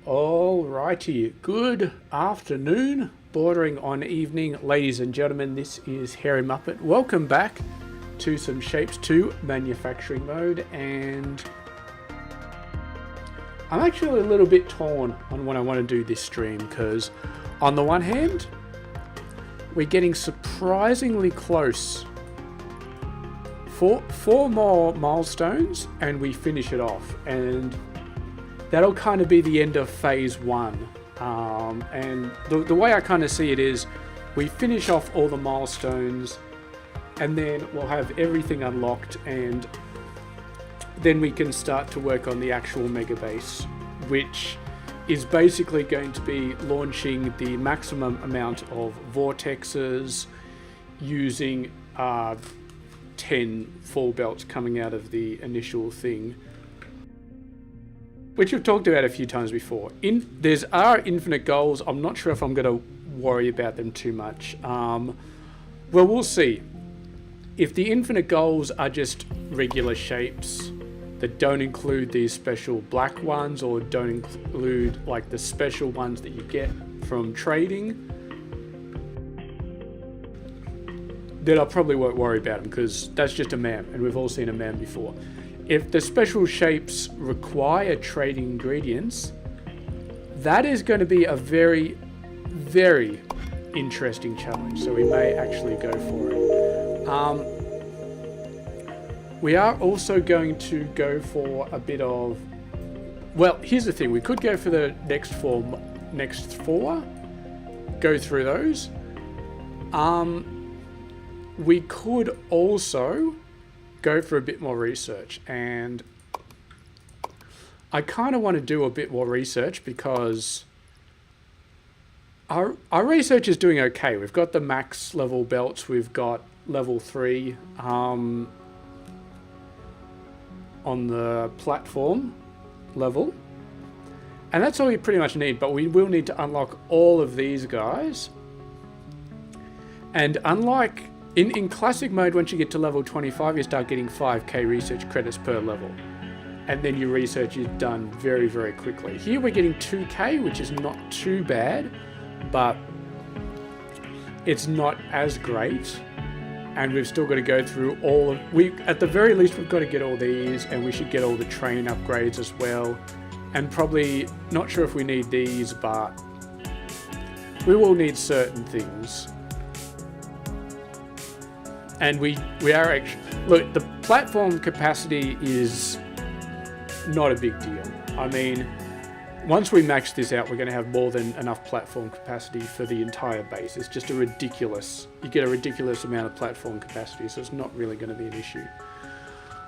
Alrighty, good afternoon, bordering on evening, ladies and gentlemen. This is Hairymuppet. Welcome back to some Shapes 2 manufacturing mode, and I'm actually a little bit torn on when I want to do this stream because, on the one hand, we're getting surprisingly close. Four more milestones, and we finish it off, and that'll kind of be the end of phase 1. And the way I kind of see it is we finish off all the milestones and then we'll have everything unlocked, and then we can start to work on the actual mega base, which is basically going to be launching the maximum amount of vortexes using 10 full belts coming out of the initial thing, which we've talked about a few times before. There's infinite goals. I'm not sure if I'm going to worry about them too much. Well, we'll see. If the infinite goals are just regular shapes that don't include these special black ones, or don't include like the special ones that you get from trading, then I probably won't worry about them, because that's just a MAM, and we've all seen a MAM before. If the special shapes require trading ingredients, that is going to be a very, very interesting challenge. So we may actually go for it. We are also going to go for a bit of... Well, here's the thing. We could go for the next four. Go through those. We could also go for a bit more research, and I kind of want to do a bit more research because our research is doing okay. We've got the max level belts, we've got level 3 on the platform level, and that's all we pretty much need. But we will need to unlock all of these guys, and unlike in classic mode, once you get to level 25, you start getting 5k research credits per level. And then your research is done very, very quickly. Here we're getting 2k, which is not too bad, but it's not as great. And we've still got to go through all of... At the very least, we've got to get all these, and we should get all the train upgrades as well. And probably, not sure if we need these, but we will need certain things. And we are actually... Look, the platform capacity is not a big deal. I mean, once we max this out, we're going to have more than enough platform capacity for the entire base. It's just a ridiculous... You get a ridiculous amount of platform capacity, so it's not really going to be an issue.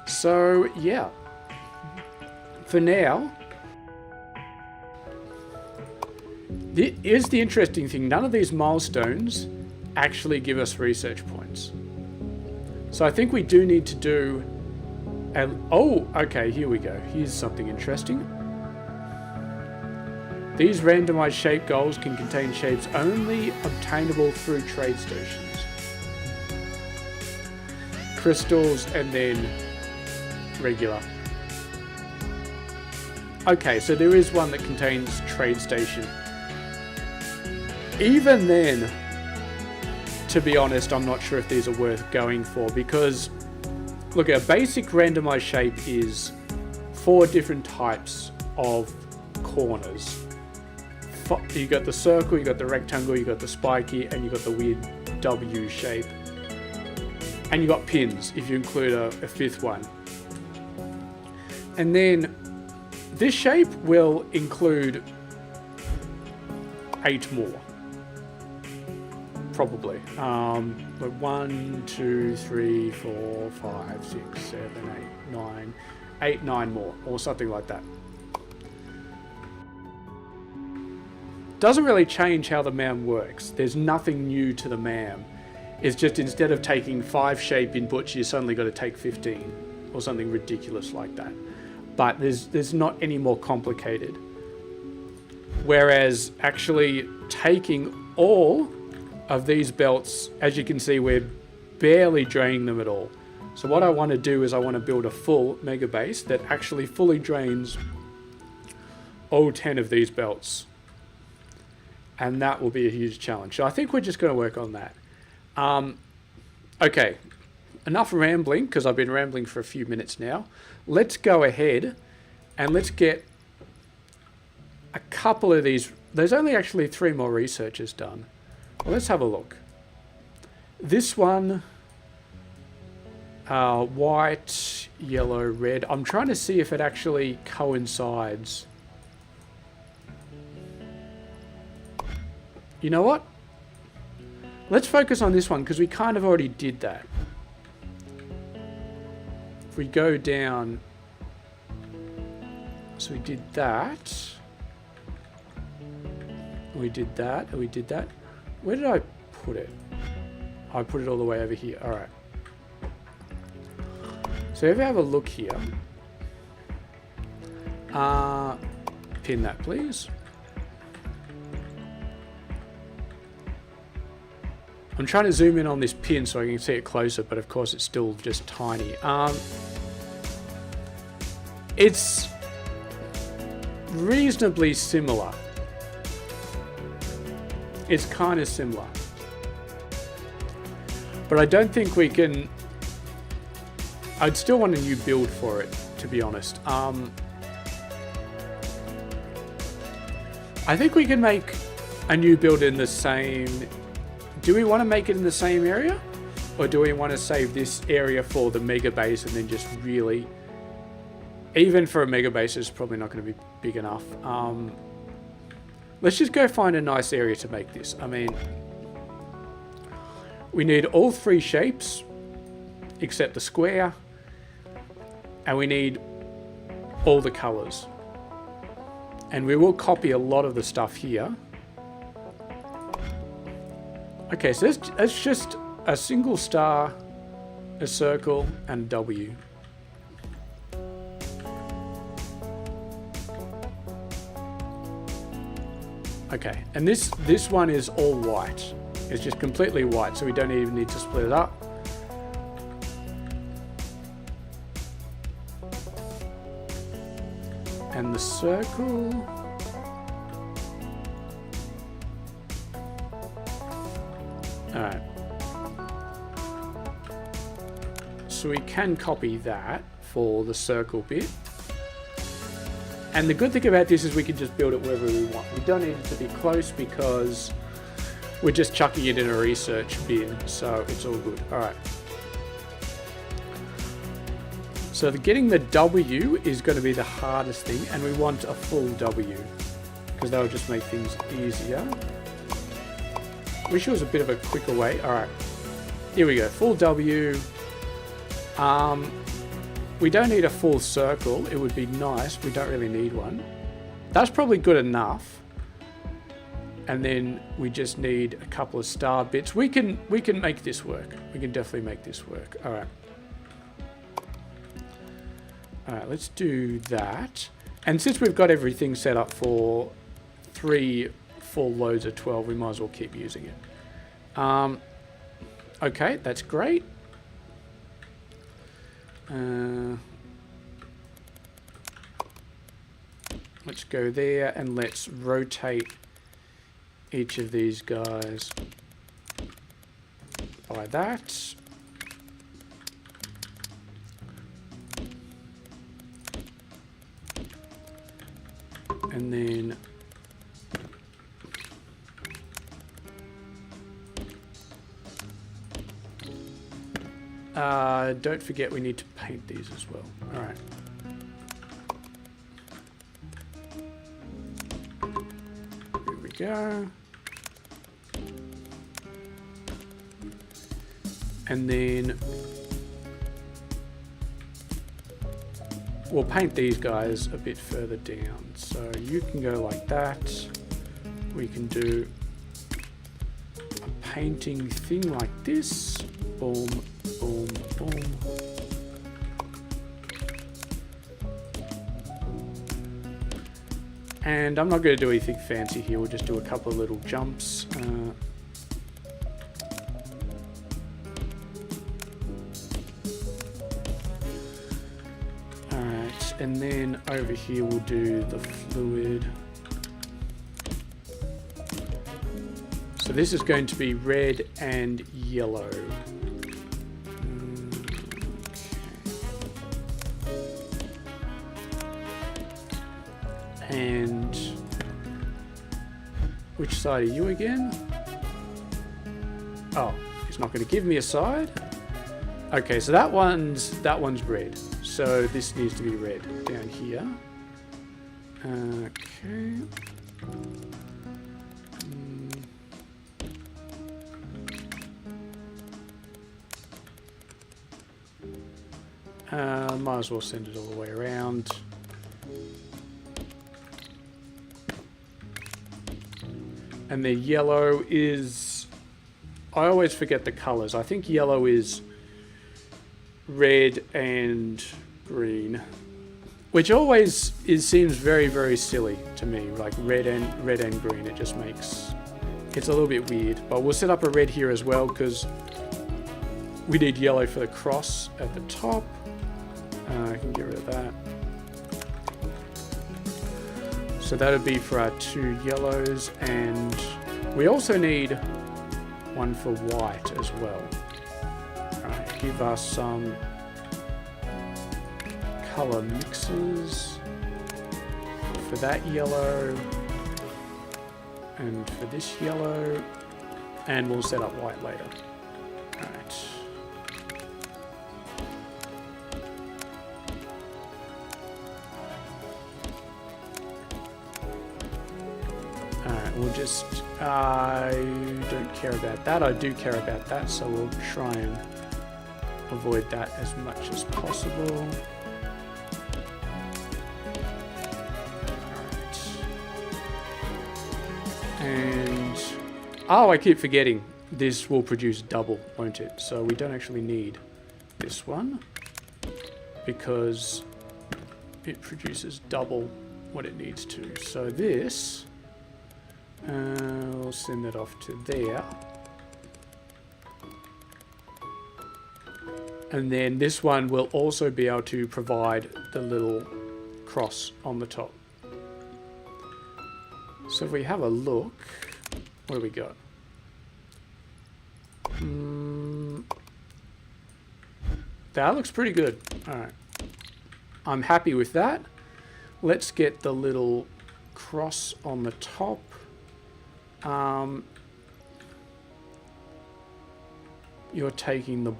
So, yeah. For now... Here's the interesting thing. None of these milestones actually give us research points. So I think we do need to do... Oh, okay, here we go. Here's something interesting. These randomized shape goals can contain shapes only obtainable through trade stations. Crystals, and then regular. Okay, so there is one that contains trade station. Even then, to be honest, I'm not sure if these are worth going for, because look, a basic randomized shape is 4 different types of corners. You got the circle, you got the rectangle, you got the spiky, and you got the weird W shape. And you got pins if you include a 5th one. And then this shape will include 8 more. Probably. Like 1, 2, 3, 4, 5, 6, 7, 8, 9 more, or something like that. Doesn't really change how the MAM works. There's nothing new to the MAM. It's just instead of taking 5 shape inputs, you suddenly got to take 15, or something ridiculous like that. But there's not any more complicated. Whereas actually taking all of these belts, as you can see, we're barely draining them at all. So what I want to do is I want to build a full mega base that actually fully drains all 10 of these belts. And that will be a huge challenge. So I think we're just going to work on that. Okay, enough rambling, because I've been rambling for a few minutes now. Let's go ahead and let's get a couple of these. There's only actually 3 more researches done. Well, let's have a look. This one, white, yellow, red. I'm trying to see if it actually coincides. You know what? Let's focus on this one because we kind of already did that. If we go down, so we did that. We did that, and we did that. Where did I put it? I put it all the way over here. All right. So if you have a look here, pin that, please. I'm trying to zoom in on this pin so I can see it closer, but of course it's still just tiny. It's reasonably similar. It's kind of similar. But I don't think we can... I'd still want a new build for it, to be honest. I think we can make a new build in the same... Do we want to make it in the same area? Or do we want to save this area for the mega base and then just really... Even for a mega base, it's probably not going to be big enough. Let's just go find a nice area to make this. I mean... We need all 3 shapes, except the square. And we need all the colors. And we will copy a lot of the stuff here. Okay, so it's just a single star, a circle, and a W. Okay, and this one is all white. It's just completely white, so we don't even need to split it up. And the circle... Alright. So we can copy that for the circle bit. And the good thing about this is we can just build it wherever we want. We don't need it to be close because we're just chucking it in a research bin, so it's all good. Alright. So getting the W is going to be the hardest thing, and we want a full W because that will just make things easier. Wish it was a bit of a quicker way. Alright, here we go, full W. We don't need a full circle. It would be nice. We don't really need one. That's probably good enough. And then we just need a couple of star bits. We can make this work. We can definitely make this work. Alright. Alright, let's do that. And since we've got everything set up for 3 full loads of 12, we might as well keep using it. Okay, that's great. Let's go there and let's rotate each of these guys by that. And then don't forget we need to paint these as well. Alright. Here we go. And then we'll paint these guys a bit further down. So you can go like that. We can do a painting thing like this. Boom, boom, boom. And I'm not going to do anything fancy here. We'll just do a couple of little jumps. And then over here we'll do the fluid. So this is going to be red and yellow. And which side are you again? Oh, it's not going to give me a side. Okay, so that one's red. So this needs to be red down here. Okay. Might as well send it all the way around. And the yellow is... I always forget the colours. I think yellow is red and green. Which always seems very, very silly to me. Like red and green. It just makes... It's a little bit weird. But we'll set up a red here as well because we need yellow for the cross at the top. I can get rid of that. So that would be for our 2 yellows, and we also need one for white as well. Alright, give us some color mixes for that yellow and for this yellow, and we'll set up white later. Alright. We'll just, I don't care about that. I do care about that, so we'll try and avoid that as much as possible. Alright. And, oh, I keep forgetting. This will produce double, won't it? So we don't actually need this one because it produces double what it needs to. So this... we'll send that off to there. And then this one will also be able to provide the little cross on the top. So if we have a look, what do we got? That looks pretty good. Alright. I'm happy with that. Let's get the little cross on the top. You're taking the...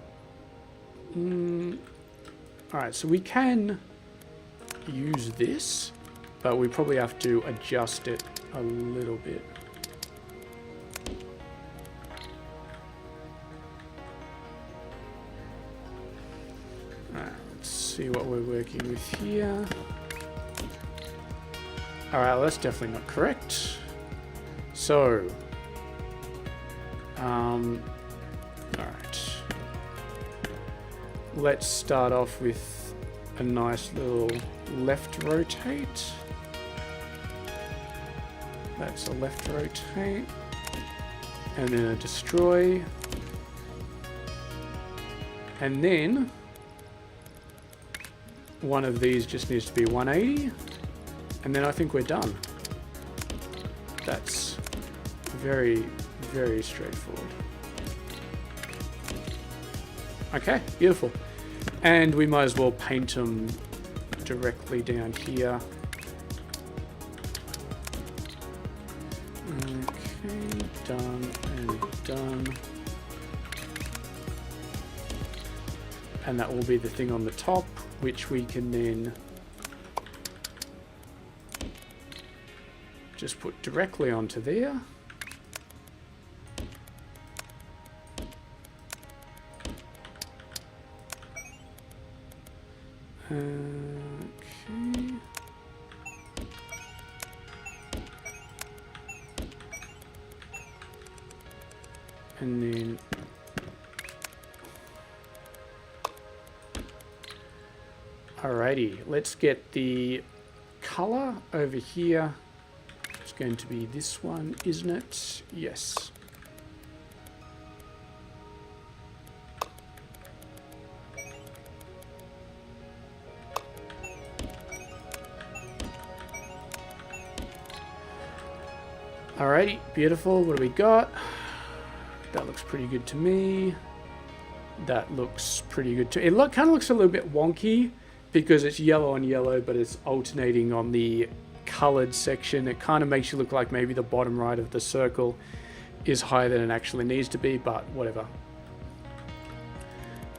Alright, so we can use this, but we probably have to adjust it a little bit. Alright, let's see what we're working with here. Alright, well, that's definitely not correct. So, alright, let's start off with a nice little left rotate. That's a left rotate, and then a destroy, and then one of these just needs to be 180, and then I think we're done. That's very, very straightforward. Okay, beautiful. And we might as well paint them directly down here. Okay, done and done. And that will be the thing on the top, which we can then just put directly onto there. Okay. And then alrighty, let's get the color over here. It's going to be this one, isn't it? Yes. Alrighty, beautiful. What do we got? That looks pretty good to me. That looks pretty good too. It kind of looks a little bit wonky because it's yellow on yellow, but it's alternating on the colored section. It kind of makes you look like maybe the bottom right of the circle is higher than it actually needs to be, but whatever.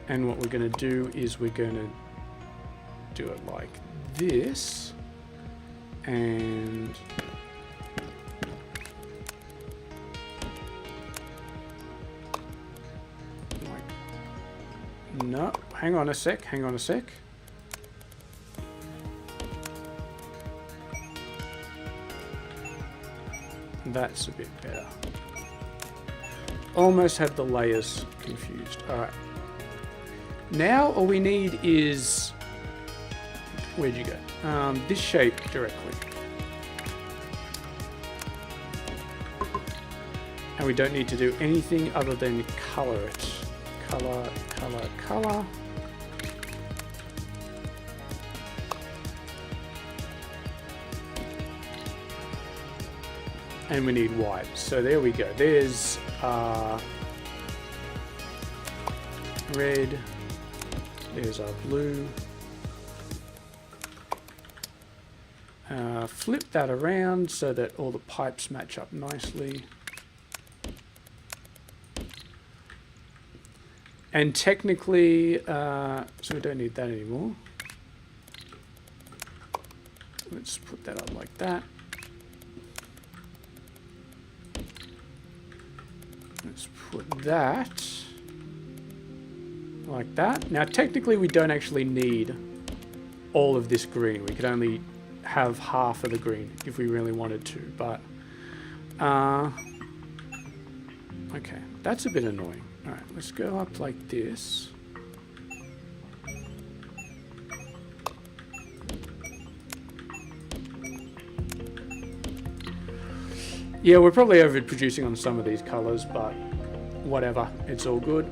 And what we're going to do is we're going to do it like this, and like, no, hang on a sec. That's a bit better. Almost had the layers confused. All right. Now all we need is, where'd you go? This shape directly. And we don't need to do anything other than color it. Color, color, color. And we need white. So there we go. There's red. There's our blue. Flip that around so that all the pipes match up nicely. And technically, so we don't need that anymore. Let's put that up like that. Let's put that like that. Now, technically, we don't actually need all of this green. We could only have half of the green if we really wanted to, but okay, that's a bit annoying. All right, let's go up like this. Yeah, we're probably overproducing on some of these colors, but whatever, it's all good.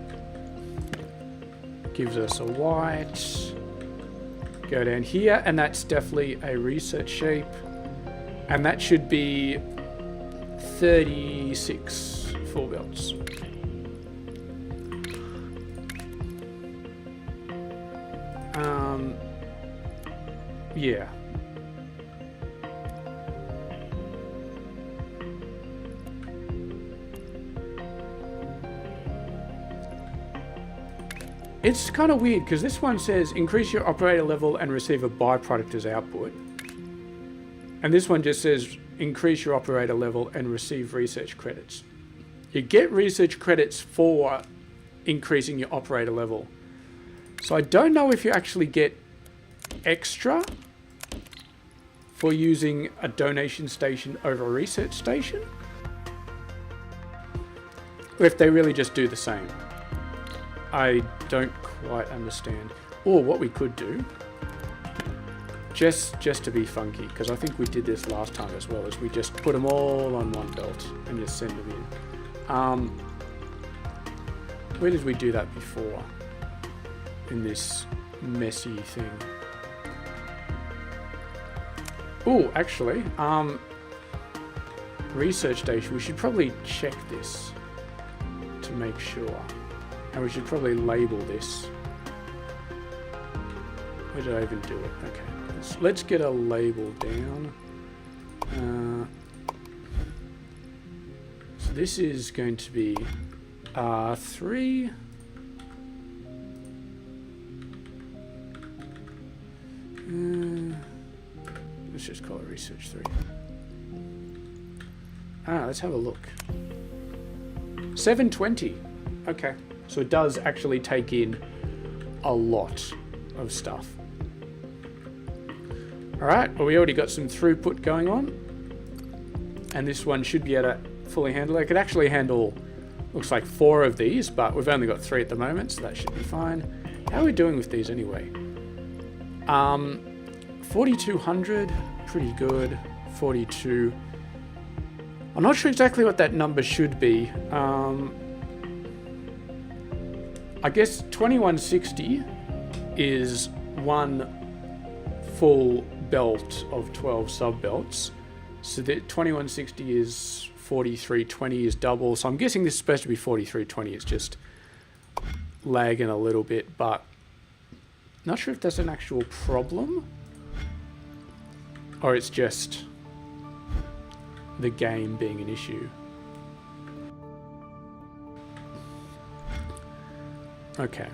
Gives us a white. Go down here, and that's definitely a research shape. And that should be 36 full belts. Yeah. It's kind of weird because this one says increase your operator level and receive a byproduct as output. And this one just says increase your operator level and receive research credits. You get research credits for increasing your operator level. So I don't know if you actually get extra for using a donation station over a research station, or if they really just do the same. I don't quite understand. Or what we could do, just to be funky, because I think we did this last time as well, is we just put them all on one belt and just send them in. Where did we do that before? In this messy thing. Oh, actually, research station, we should probably check this to make sure. And we should probably label this. Where did I even do it? Okay, let's get a label down. So this is going to be R3. Let's just call it Research 3. Let's have a look. 720. Okay. So it does actually take in a lot of stuff. All right, well, we already got some throughput going on. And this one should be able to fully handle it. It could actually handle, looks like 4 of these, but we've only got 3 at the moment, so that should be fine. How are we doing with these anyway? 4,200, pretty good. 42. I'm not sure exactly what that number should be. I guess 2160 is one full belt of 12 sub belts, So that 2160 is 4320 is double. So I'm guessing this is supposed to be 4320. It's just lagging a little bit, but not sure if that's an actual problem or it's just the game being an issue. Okay.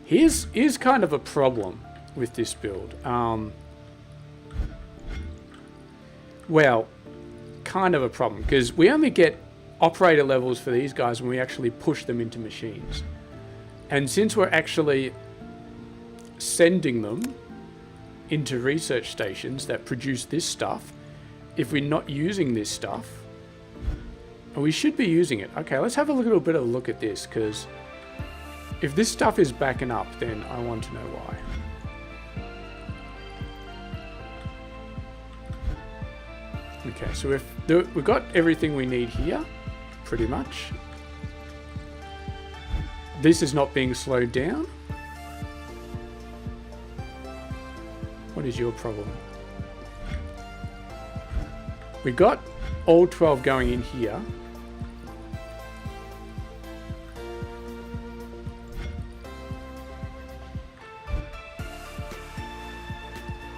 Here's kind of a problem with this build. Well, kind of a problem, because we only get operator levels for these guys when we actually push them into machines. And since we're actually sending them into research stations that produce this stuff, if we're not using this stuff, we should be using it. Okay, let's have a little bit of a look at this, because if this stuff is backing up, then I want to know why. Okay, so we've got everything we need here, pretty much. This is not being slowed down. What is your problem? We got all 12 going in here.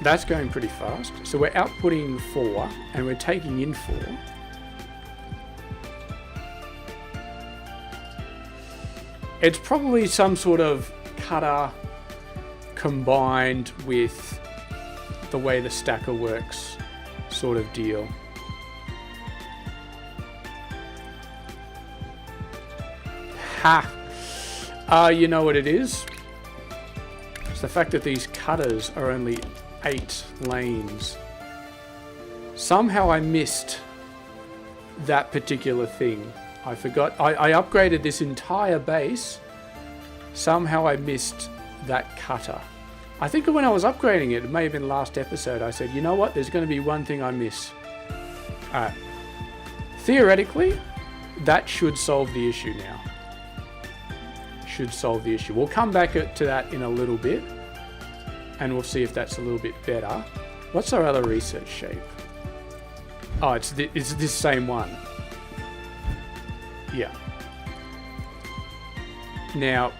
That's going pretty fast. So we're outputting 4 and we're taking in 4. It's probably some sort of cutter combined with the way the stacker works sort of deal. Ha! You know what it is? It's the fact that these cutters are only 8 lanes. Somehow I missed that particular thing. I forgot. I upgraded this entire base. Somehow I missed that cutter. I think when I was upgrading it, it may have been last episode, I said, you know what, there's going to be one thing I miss. Alright. Theoretically, that should solve the issue now. Should solve the issue. We'll come back to that in a little bit. And we'll see if that's a little bit better. What's our other research shape? Oh, it's this same one. Yeah. Now,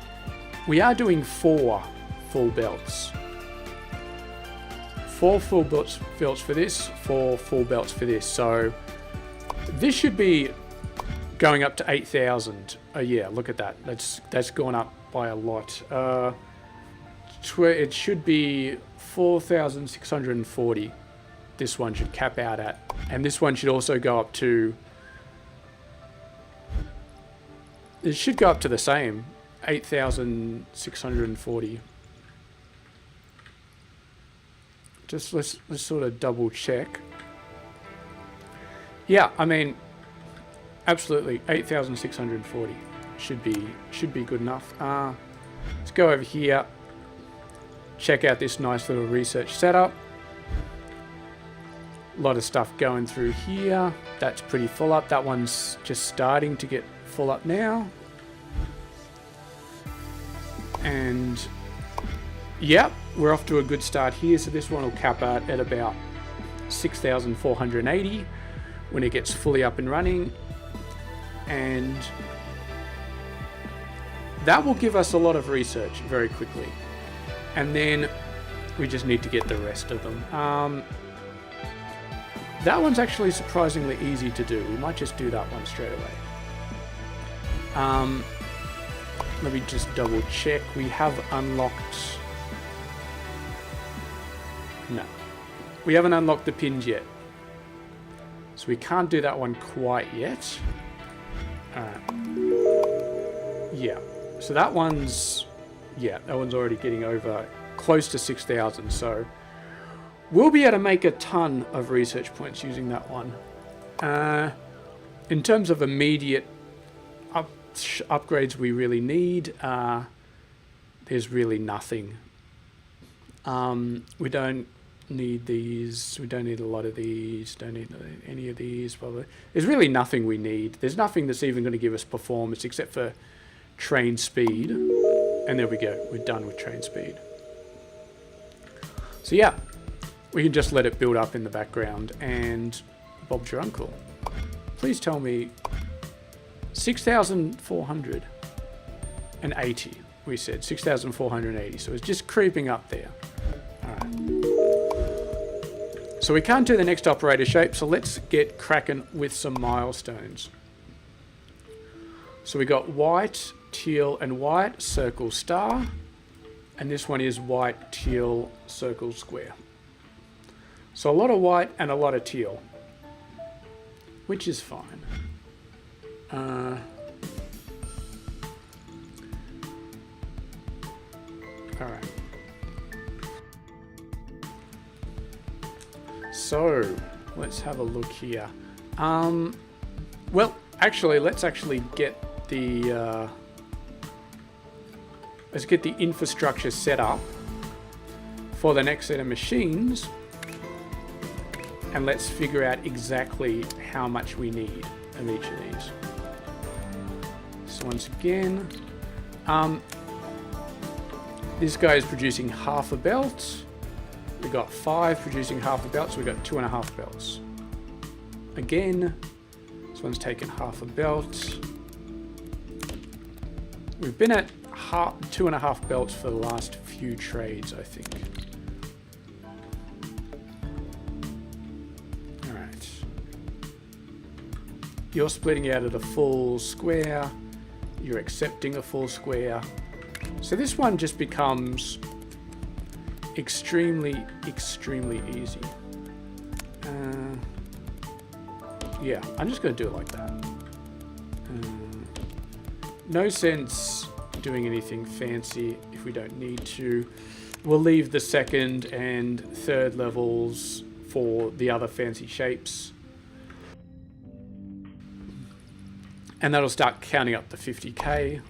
we are doing 4 full belts. 4 full belts for this, 4 full belts for this. So, this should be going up to 8,000. Yeah, look at that. That's gone up by a lot. It should be 4,640. This one should cap out at. And this one should also go up to... It should go up to the same. 8,640. Just let's sort of double check. Yeah, I mean, absolutely. 8,640 should be good enough. Let's go over here. Check out this nice little research setup. A lot of stuff going through here. That's pretty full up. That one's just starting to get full up now. And yep, we're off to a good start here. So this one will cap out at about 6,480 when it gets fully up and running. And that will give us a lot of research very quickly. And then we just need to get the rest of them. That one's actually surprisingly easy to do. We might just do that one straight away. Let me just double check. We have unlocked... No. We haven't unlocked the pins yet. So we can't do that one quite yet. Yeah. So that one's... Yeah, that one's already getting over close to 6,000. So we'll be able to make a ton of research points using that one. In terms of immediate upgrades we really need, there's really nothing. We don't need these. We don't need a lot of these. Don't need any of these. Probably. There's really nothing we need. There's nothing that's even going to give us performance except for train speed. And there we go. We're done with train speed. So yeah, we can just let it build up in the background, and Bob's your uncle. Please tell me 6,480. We said 6,480, so it's just creeping up there. All right. So we can't do the next operator shape, so let's get cracking with some milestones. So we got white, teal, and white, circle, star. And this one is white, teal, circle, square. So a lot of white and a lot of teal, which is fine. All right. So let's have a look here. Well, actually, let's actually get the infrastructure set up for the next set of machines, and let's figure out exactly how much we need of each of these. So once again, this guy is producing half a belt. We got 5 producing half a belt, so we got 2.5 belts. Again, this one's taken half a belt. We've been at 2.5 belts for the last few trades, I think. All right. You're splitting out at a full square. You're accepting a full square. So this one just becomes extremely, extremely easy. Yeah, I'm just going to do it like that. No sense doing anything fancy if we don't need to. We'll leave the second and third levels for the other fancy shapes. And that'll start counting up to 50k.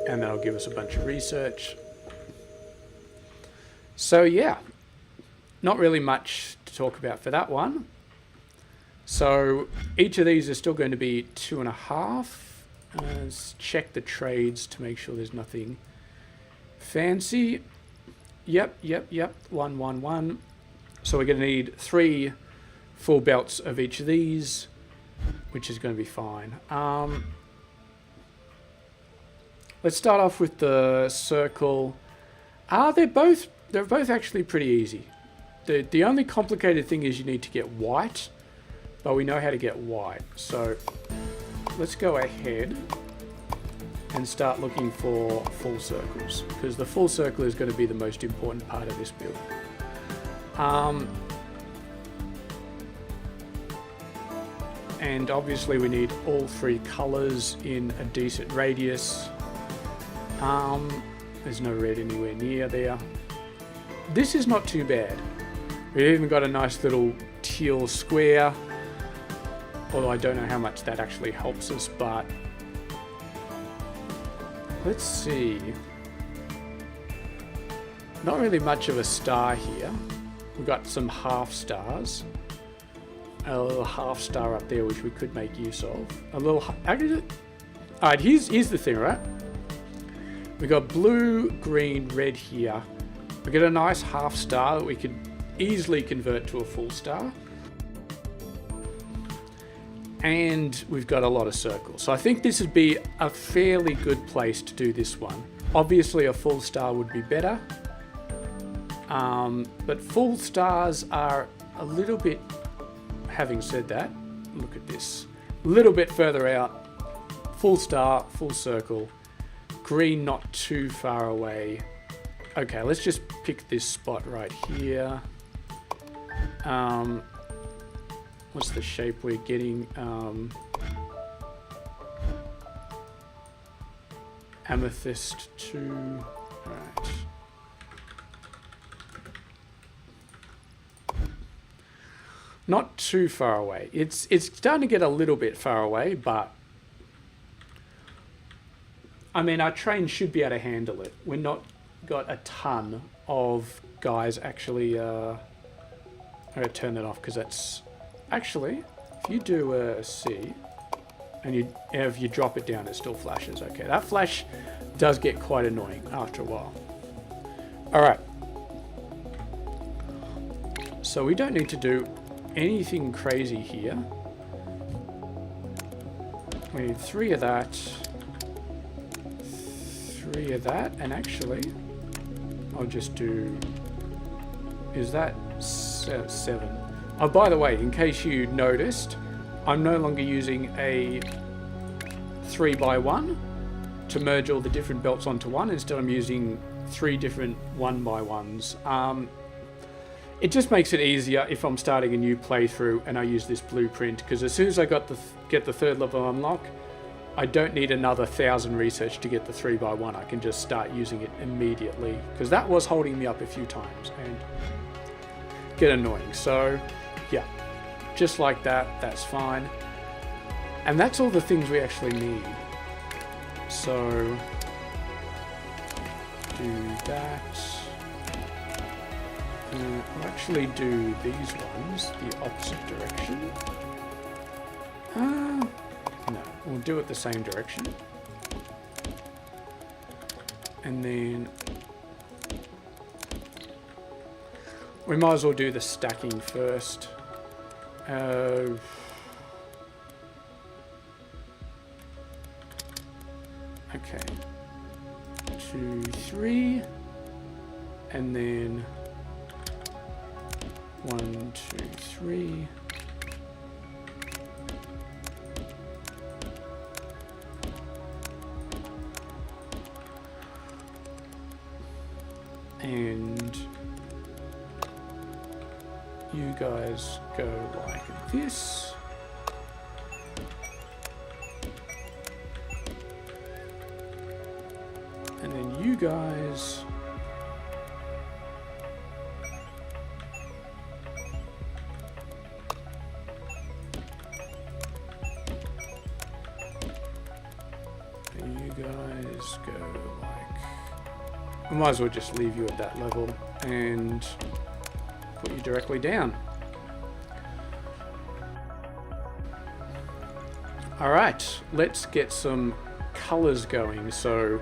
And that'll give us a bunch of research. So yeah, not really much to talk about for that one. So each of these is still going to be 2.5. Let's check the trades to make sure there's nothing fancy. Yep. 1, 1, 1. So we're going to need 3 full belts of each of these, which is going to be fine. Let's start off with the circle. They're both actually pretty easy. The only complicated thing is you need to get white, but we know how to get white. So let's go ahead and start looking for full circles, because the full circle is going to be the most important part of this build. And obviously we need all 3 colors in a decent radius. There's no red anywhere near there. This is not too bad. We've even got a nice little teal square, although I don't know how much that actually helps us, but let's see. Not really much of a star here. We've got some half stars. A little half star up there, which we could make use of. A little... Alright, here's the thing, right? We got blue, green, red here. We get a nice half star that we could easily convert to a full star. And we've got a lot of circles. So I think this would be a fairly good place to do this one. Obviously a full star would be better. But full stars are a little bit... Having said that, look at this. A little bit further out. Full star, full circle. Green not too far away. Okay, let's just pick this spot right here. What's the shape we're getting? Amethyst 2. Alright. Not too far away. It's starting to get a little bit far away, but I mean, our train should be able to handle it. We're not got a ton of guys actually. I'm gonna turn that off because that's actually, if you do a C and if you drop it down, it still flashes. Okay, that flash does get quite annoying after a while. All right. So we don't need to do anything crazy here. We need 3 of that, 3 of that, and actually, I'll just do, is that 7? Oh, by the way, in case you noticed, I'm no longer using a 3x1 to merge all the different belts onto one. Instead, I'm using 3 different 1x1s. It just makes it easier if I'm starting a new playthrough and I use this blueprint, because as soon as I get the 3rd level unlock, I don't need another 1,000 research to get the 3x1. I can just start using it immediately, because that was holding me up a few times and get annoying. So yeah, just like that, that's fine. And that's all the things we actually need. So do that. I'll actually do these ones the opposite direction. No, we'll do it the same direction. And then we might as well do the stacking first. Okay. 2, 3, and then 1, 2, 3. And you guys go like this. And then you guys go like, I might as well just leave you at that level and put you directly down. All right, let's get some colors going. So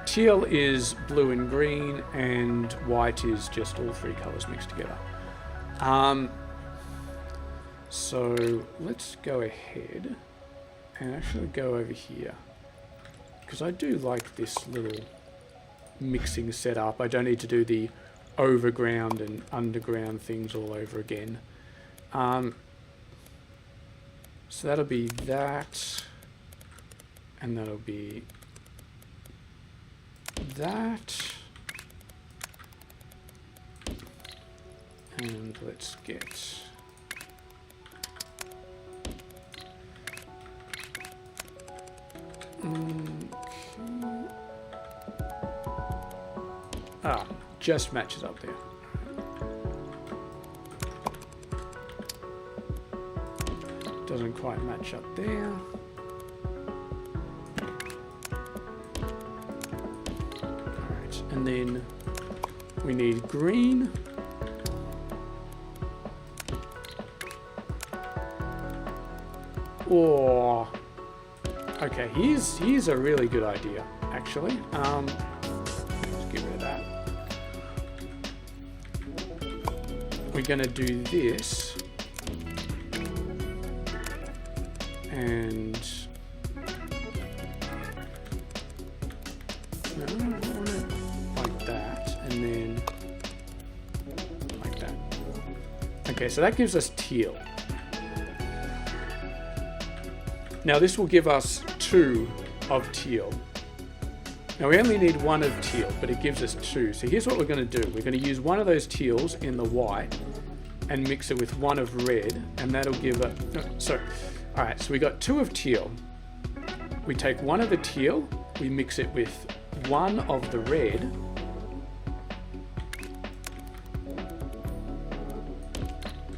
teal is blue and green, and white is just all 3 colors mixed together. So let's go ahead and actually go over here, because I do like this little mixing setup. I don't need to do the overground and underground things all over again. So that'll be that, and that'll be that, and let's get just matches up there. Doesn't quite match up there. Alright, and then we need green. Or okay, here's a really good idea, actually. Let's get rid of that. We're gonna do this, and no, I want it like that, and then like that. Okay, so that gives us teal. Now this will give us 2 of teal. Now we only need 1 of teal, but it gives us 2. So here's what we're going to do. We're going to use 1 of those teals in the white and mix it with 1 of red, and that'll give us... all right, so we got 2 of teal. We take 1 of the teal, we mix it with 1 of the red,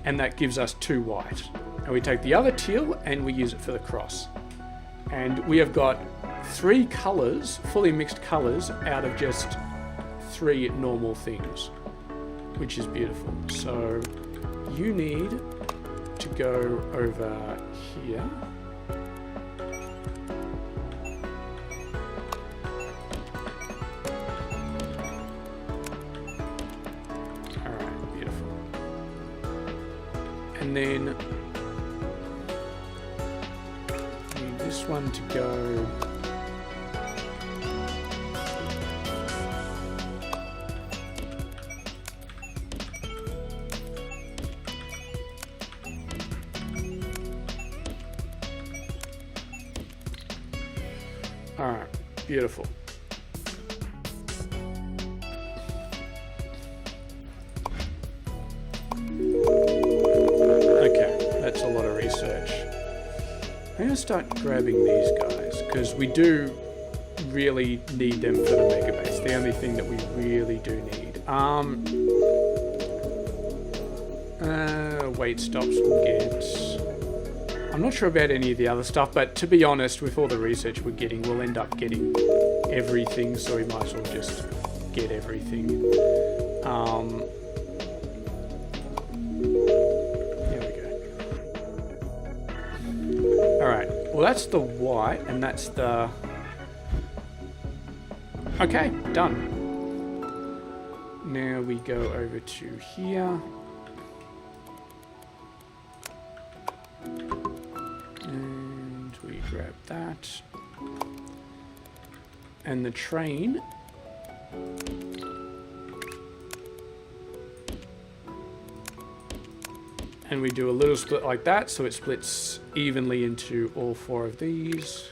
and that gives us 2 white. And we take the other teal and we use it for the cross. And we have got 3 colors, fully mixed colors, out of just 3 normal things, which is beautiful. So you need to go over here. And then need this one to go. Alright, beautiful. Okay, that's a lot of research. I'm going to start grabbing these guys, because we do really need them for the Mega Base. The only thing that we really do need. Weight stops we'll get. I'm not sure about any of the other stuff, but to be honest, with all the research we're getting, we'll end up getting everything, so we might as well just get everything. There we go. Alright, well that's the white, and that's the... Okay, done. Now we go over to here. Grab that. And the train. And we do a little split like that, so it splits evenly into all 4 of these.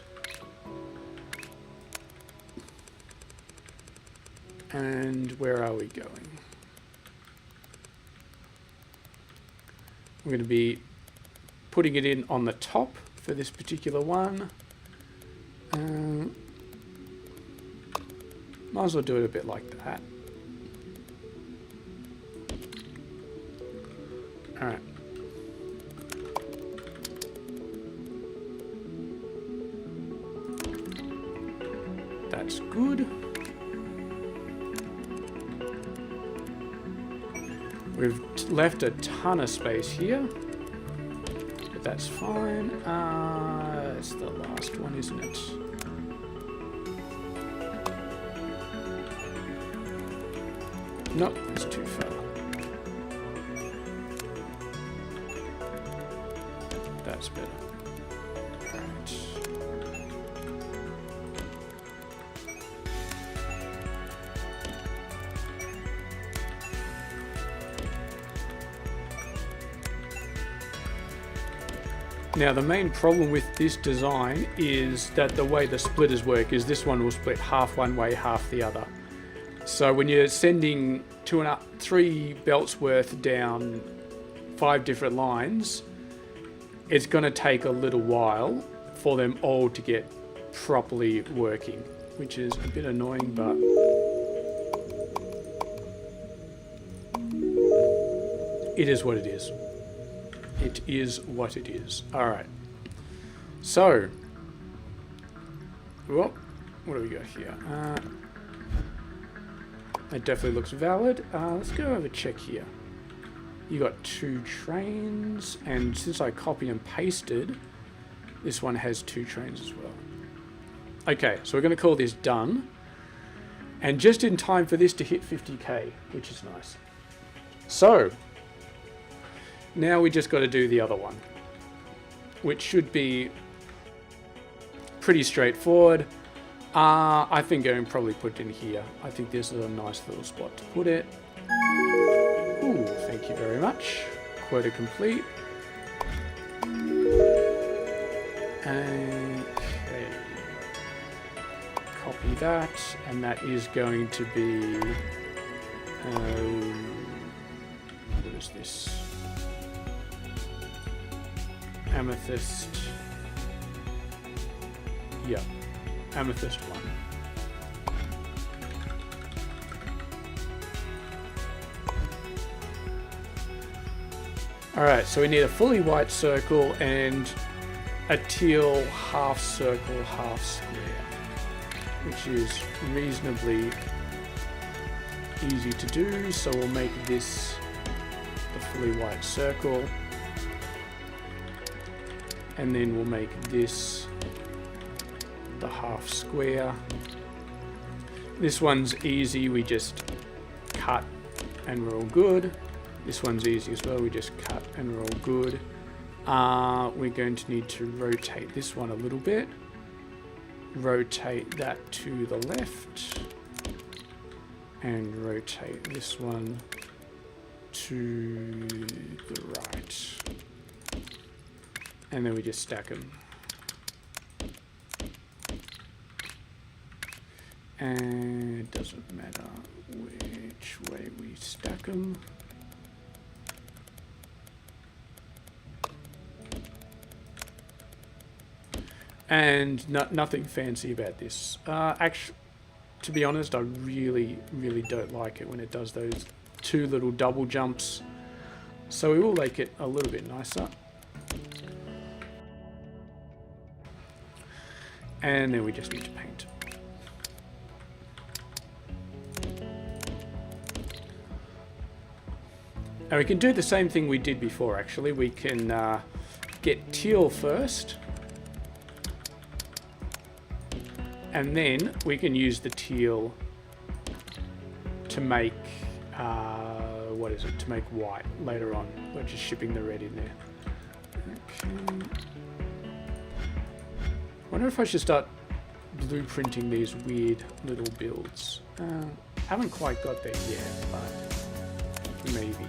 And where are we going? We're going to be putting it in on the top for this particular one. Might as well do it a bit like that. Alright. That's good. We've left a ton of space here. That's fine. It's the last one, isn't it? Nope, it's too far. That's better. Right. Now the main problem with this design is that the way the splitters work is this one will split half one way, half the other. So when you're sending 3 belts worth down 5 different lines, it's going to take a little while for them all to get properly working, which is a bit annoying, but it is what it is. It is what it is. Alright. So, well, what do we got here? That definitely looks valid. Let's go over check here. You got 2 trains, and since I copy and pasted, this one has 2 trains as well. Okay, so we're going to call this done. And just in time for this to hit 50k, which is nice. So, now we just got to do the other one, which should be pretty straightforward. I think I can probably put it in here. I think this is a nice little spot to put it. Ooh, thank you very much. Quota complete. Okay. Copy that, and that is going to be... what is this? Amethyst. Yeah, Amethyst 1. Alright, so we need a fully white circle and a teal half circle, half square, which is reasonably easy to do. So we'll make this the fully white circle. And then we'll make this the half square. This one's easy, we just cut and we're all good. This one's easy as well. We just cut and we're all good. We're going to need to rotate this one a little bit. Rotate that to the left. And rotate this one to the right. And then we just stack them. And it doesn't matter which way we stack them. And nothing fancy about this. Actually, to be honest, I really don't like it when it does those two little double jumps. So we will make it a little bit nicer. And then we just need to paint. And we can do the same thing we did before, actually. We can get teal first. And then we can use the teal to make, what is it, to make white later on. We're just shipping the red in there. Okay. I wonder if I should start blueprinting these weird little builds. Haven't quite got there yet, but maybe.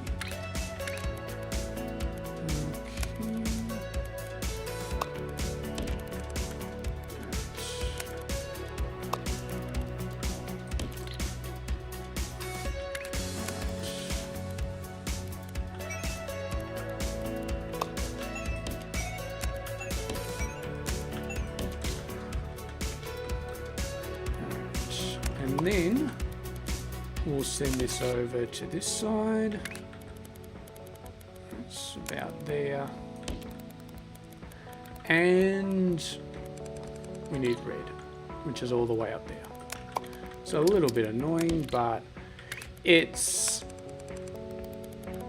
And then we'll send this over to this side. It's about there. And we need red, which is all the way up there. So a little bit annoying, but it's...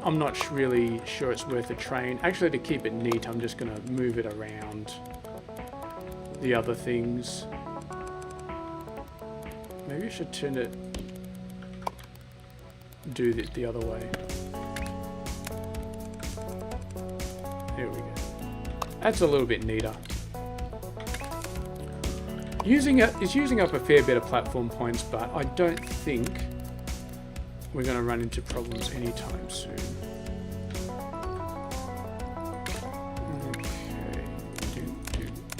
I'm not really sure it's worth a train. Actually, to keep it neat, I'm just going to move it around the other things. Maybe I should turn it, do it the other way. There we go. That's a little bit neater. It's using up a fair bit of platform points, but I don't think we're going to run into problems anytime soon.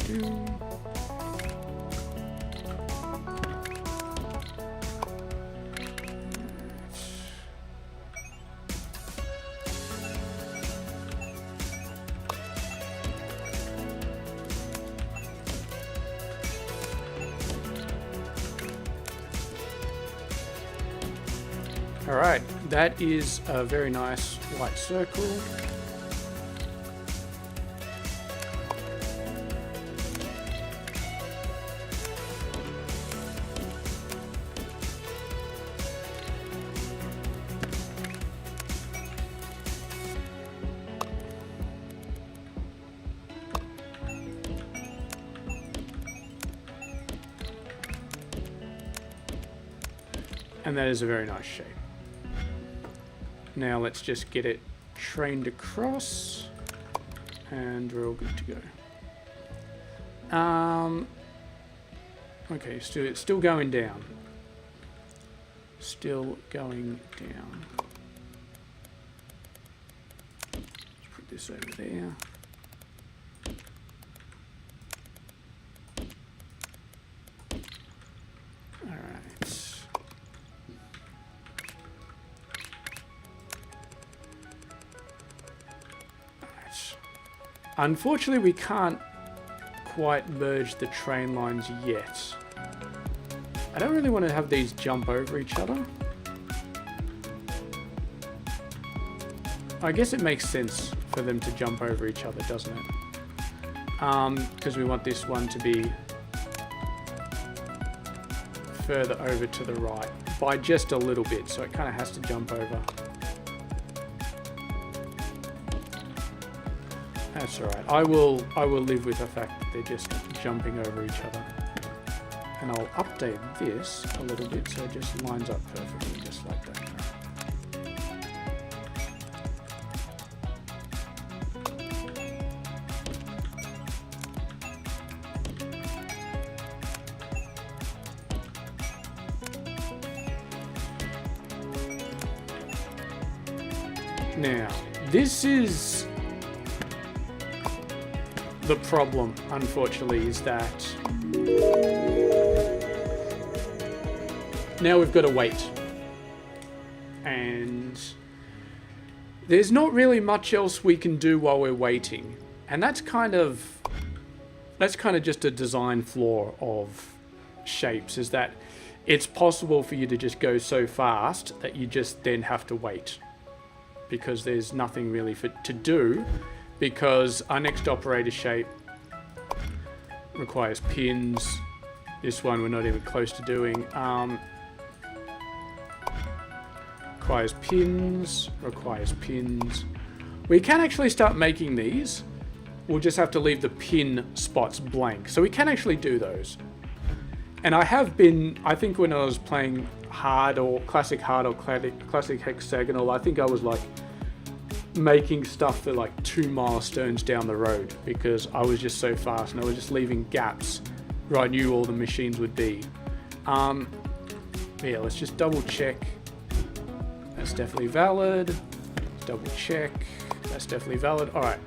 Okay. Alright, that is a very nice white circle. And that is a very nice shape. Now let's just get it trained across and we're all good to go. Okay, it's still going down. Still going down. Let's put this over there. Unfortunately, we can't quite merge the train lines yet. I don't really want to have these jump over each other. I guess it makes sense for them to jump over each other, doesn't it? Because we want this one to be further over to the right by just a little bit, so it kind of has to jump over. That's alright. I will live with the fact that they're just jumping over each other. And I'll update this a little bit so it just lines up perfectly, just like that. Now, this is the problem, unfortunately, is that now we've got to wait. And there's not really much else we can do while we're waiting. And that's kind of just a design flaw of Shapez, is that it's possible for you to just go so fast that you just then have to wait, because there's nothing really to do, because our next operator shape requires pins. This one we're not even close to doing. Requires pins. We can actually start making these. We'll just have to leave the pin spots blank. So we can actually do those. And I have been, I think when I was playing hard or classic hexagonal, I think I was like making stuff for like 2 milestones down the road, because I was just so fast and I was just leaving gaps where I knew all the machines would be. Yeah, let's just double check. That's definitely valid. Double check. That's definitely valid. All right.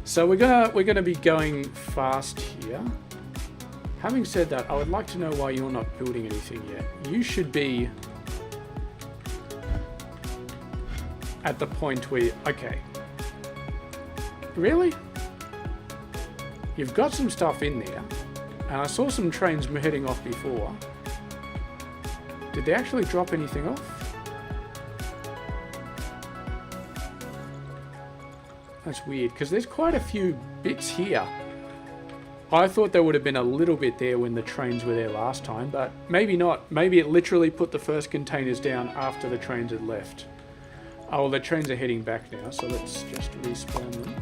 So we're gonna be going fast here. Having said that, I would like to know why you're not building anything yet. You should be at the point where, okay. Really? You've got some stuff in there, and I saw some trains heading off before. Did they actually drop anything off? That's weird, because there's quite a few bits here. I thought there would have been a little bit there when the trains were there last time, but maybe not. Maybe it literally put the first containers down after the trains had left. Oh, well, the trains are heading back now, so let's just respawn them.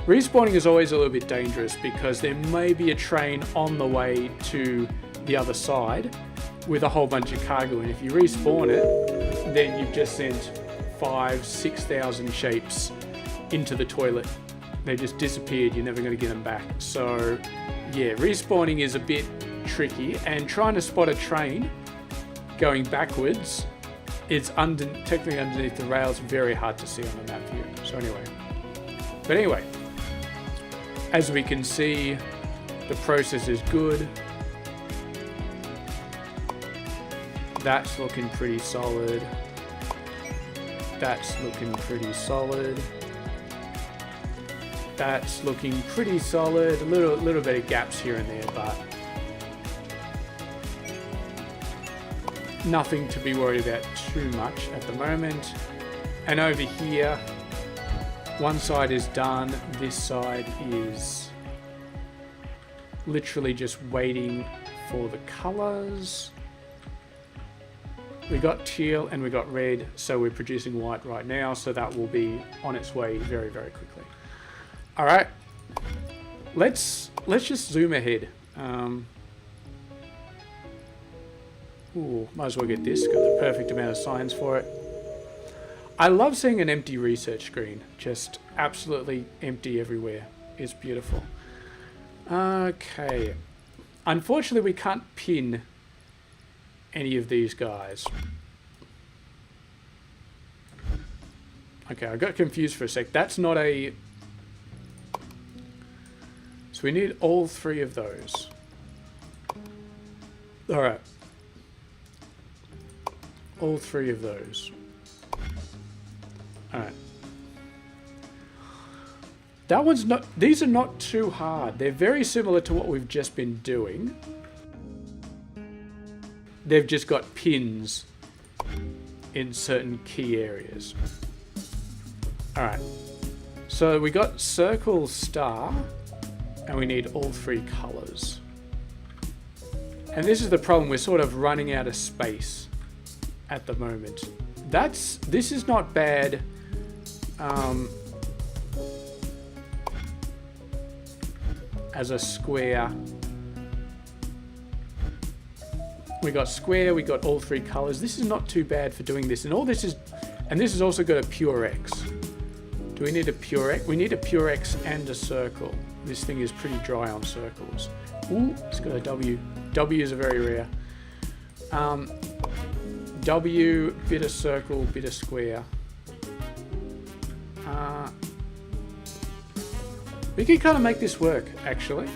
Respawning is always a little bit dangerous, because there may be a train on the way to the other side with a whole bunch of cargo, and if you respawn it, then you've just sent 5,000-6,000 shapes into the toilet. They just disappeared. You're never going to get them back. So yeah, respawning is a bit tricky, and trying to spot a train going backwards, it's technically underneath the rails, very hard to see on the map view. So anyway, as we can see, the process is good. That's looking pretty solid. That's looking pretty solid. That's looking pretty solid. A little bit of gaps here and there, but nothing to be worried about too much at the moment. And over here, one side is done. This side is literally just waiting for the colors. We got teal and we got red, so we're producing white right now, so that will be on its way very, very quickly. All right, let's just zoom ahead. Ooh, might as well get this. Got the perfect amount of signs for it. I love seeing an empty research screen, just absolutely empty everywhere. It's beautiful. Okay, unfortunately we can't pin any of these guys. Okay, I got confused for a sec. That's not a... So we need all 3 of those. Alright. All 3 of those. Alright. That one's not... These are not too hard. They're very similar to what we've just been doing. They've just got pins in certain key areas. Alright. So we got circle, star, and we need all 3 colors. And this is the problem. We're sort of running out of space at the moment. This is not bad. As a square. We got square, we got all 3 colors. This is not too bad for doing this. And all this is, and this has also got a pure X. Do we need a pure X? We need a pure X and a circle. This thing is pretty dry on circles. Ooh, it's got a W. W's are very rare. W, bit of circle, bit of square. We can kind of make this work, actually.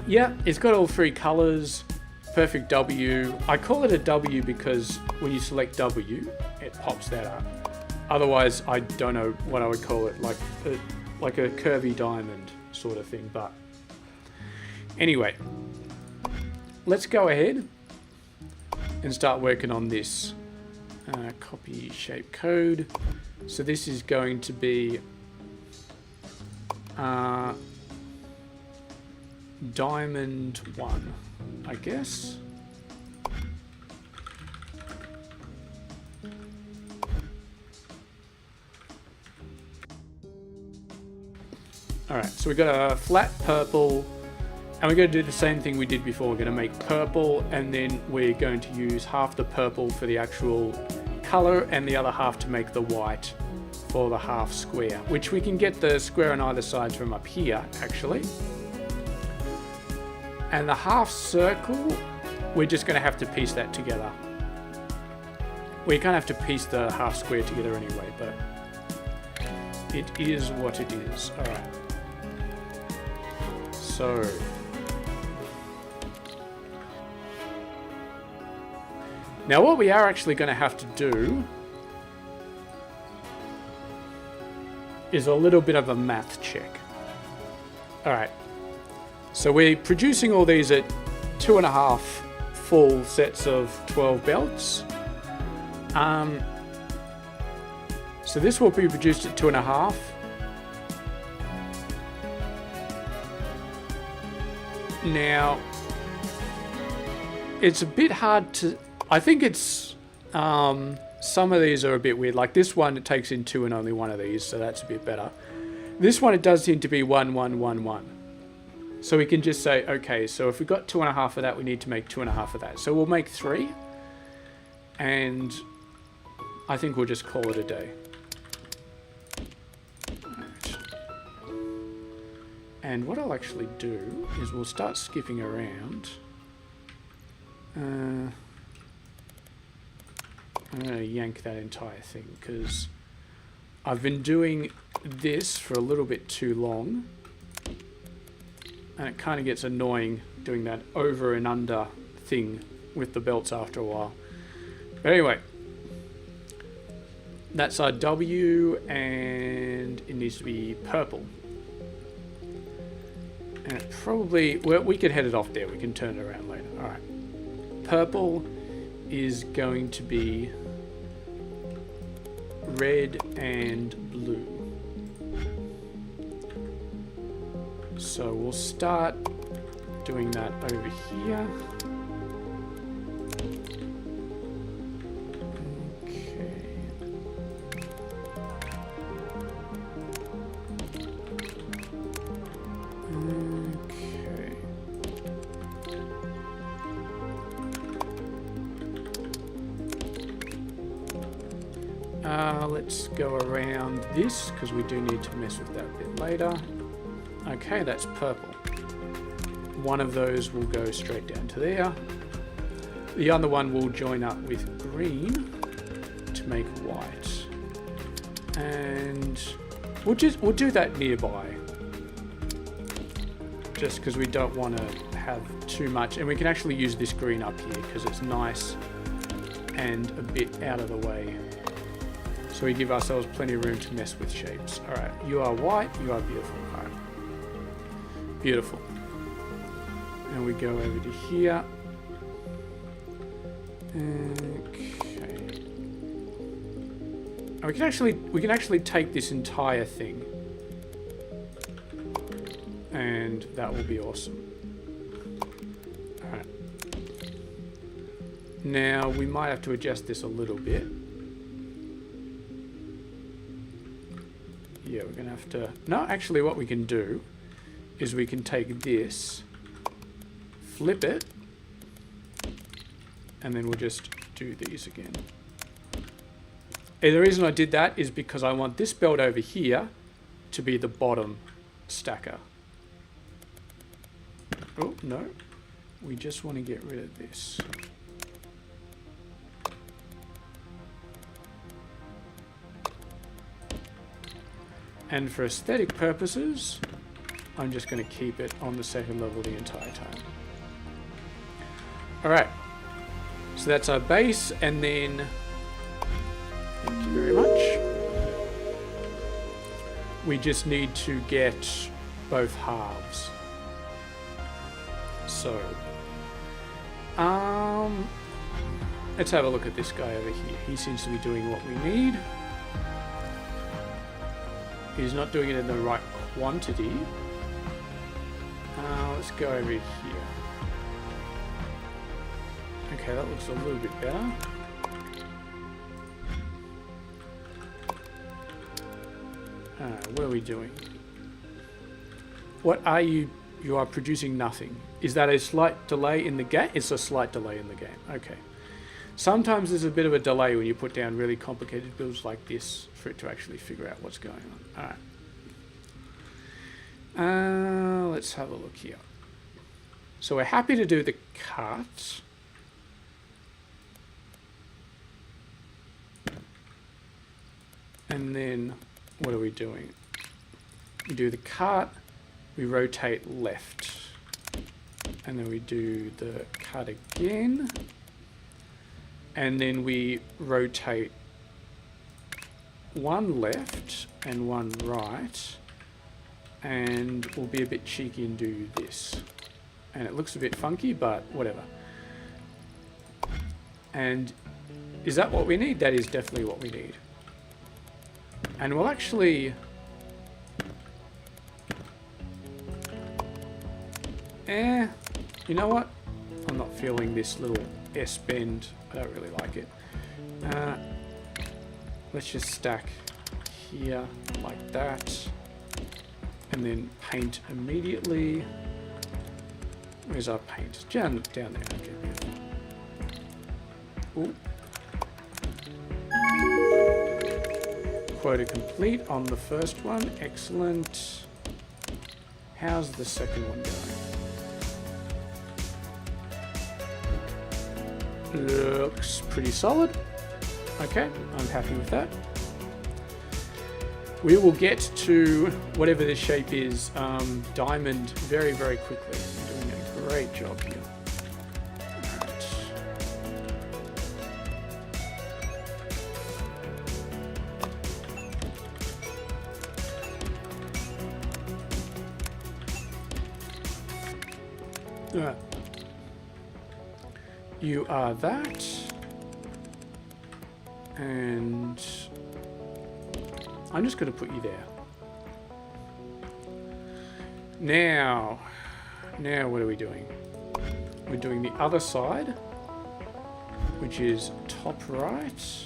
Yeah, it's got all three colors. Perfect W. I call it a W because when you select W, it pops that up. Otherwise, I don't know what I would call it, like a curvy diamond sort of thing. But anyway, let's go ahead and start working on this. Copy shape code. So this is going to be diamond 1, I guess. Alright, so we've got a flat purple, and we're going to do the same thing we did before. We're going to make purple, and then we're going to use half the purple for the actual color and the other half to make the white for the half square, which we can get the square on either side from up here, actually. And the half circle, we're just going to have to piece that together. We're going to have to piece the half square together anyway, but it is what it is. Alright. So now what we are actually going to have to do is a little bit of a math check. Alright. So we're producing all these at 2.5 full sets of 12 belts. So this will be produced at 2.5. Now, it's a bit hard to... I think it's... some of these are a bit weird. Like this one, it takes in 2 and only 1 of these, so that's a bit better. This one, it does seem to be 1, 1, 1, 1. So we can just say, okay, so if we got 2.5 of that, we need to make 2.5 of that. So we'll make 3. And I think we'll just call it a day. Right. And what I'll actually do is we'll start skipping around. I'm going to yank that entire thing because I've been doing this for a little bit too long. And it kind of gets annoying doing that over and under thing with the belts after a while. But anyway, that's our W, and it needs to be purple. And it probably, well, we could head it off there. We can turn it around later. All right. Purple is going to be red and blue. So we'll start doing that over here. Okay. Okay. Let's go around this because we do need to mess with that a bit later. Okay, that's purple. One of those will go straight down to there. The other one will join up with green to make white. And we'll do that nearby. Just because we don't want to have too much. And we can actually use this green up here because it's nice and a bit out of the way. So we give ourselves plenty of room to mess with shapes. Alright, you are white, you are beautiful. Alright. Beautiful. And we go over to here. Okay. And we can actually take this entire thing. And that will be awesome. Alright. Now we might have to adjust this a little bit. Yeah, we're gonna have to... No, actually what we can do is we can take this, flip it, and then we'll just do these again. And the reason I did that is because I want this belt over here to be the bottom stacker. Oh, no. We just want to get rid of this. And for aesthetic purposes, I'm just going to keep it on the second level the entire time. Alright, so that's our base, and then, thank you very much, we just need to get both halves. So, let's have a look at this guy over here. He seems to be doing what we need. He's not doing it in the right quantity. Let's go over here. Okay, that looks a little bit better. What are we doing? What are you? You are producing nothing. Is that a slight delay in the game? It's a slight delay in the game. Okay. Sometimes there's a bit of a delay when you put down really complicated builds like this for it to actually figure out what's going on. Alright. Let's have a look here. So we're happy to do the cut. And then what are we doing? We do the cut, we rotate left. And then we do the cut again. And then we rotate one left and one right. And we'll be a bit cheeky and do this. And it looks a bit funky, but whatever. And is that what we need? That is definitely what we need. And we'll actually... you know what? I'm not feeling this little S-bend. I don't really like it. Let's just stack here like that. And then paint immediately. Where's our paint? Down there. Okay. Ooh. Quota complete on the first one. Excellent. How's the second one going? Looks pretty solid. Okay, I'm happy with that. We will get to whatever this shape is, diamond, very, very quickly. You're doing a great job here. Alright. You are that. And I'm just going to put you there. Now what are we doing? We're doing the other side, which is top right.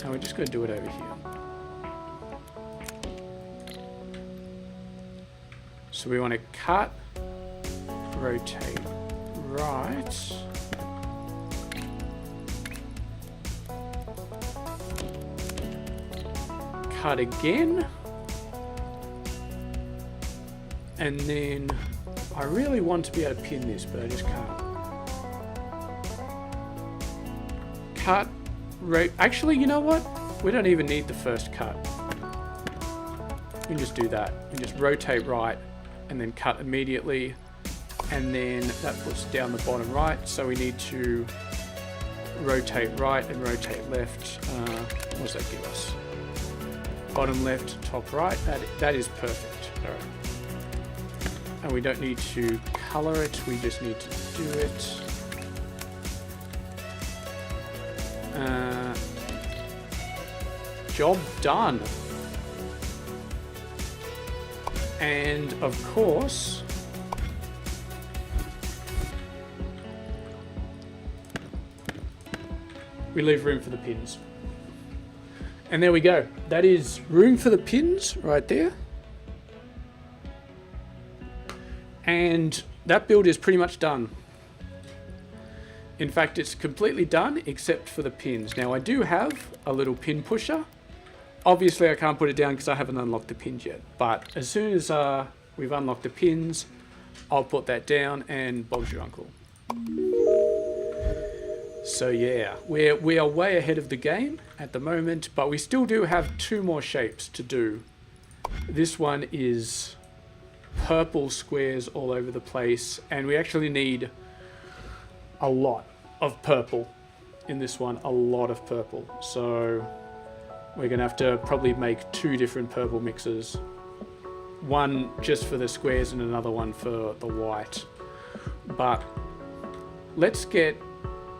And we're just going to do it over here. So we want to cut, rotate right. Cut again. And then I really want to be able to pin this, but I just can't. Cut, actually, you know what? We don't even need the first cut. We can just do that. We can just rotate right and then cut immediately. And then that puts down the bottom right. So we need to rotate right and rotate left. What does that give us? Bottom left, top right. That is perfect. All right. And we don't need to color it. We just need to do it. Job done. And of course, we leave room for the pins. And there we go. That is room for the pins right there. And that build is pretty much done. In fact, it's completely done except for the pins. Now I do have a little pin pusher. Obviously I can't put it down because I haven't unlocked the pins yet. But as soon as we've unlocked the pins, I'll put that down and Bob's your uncle. So yeah, we are way ahead of the game at the moment, but we still do have 2 more shapes to do. This one is purple squares all over the place, and we actually need a lot of purple in this one, a lot of purple. So we're gonna have to probably make 2 different purple mixes. One just for the squares and another one for the white. But let's get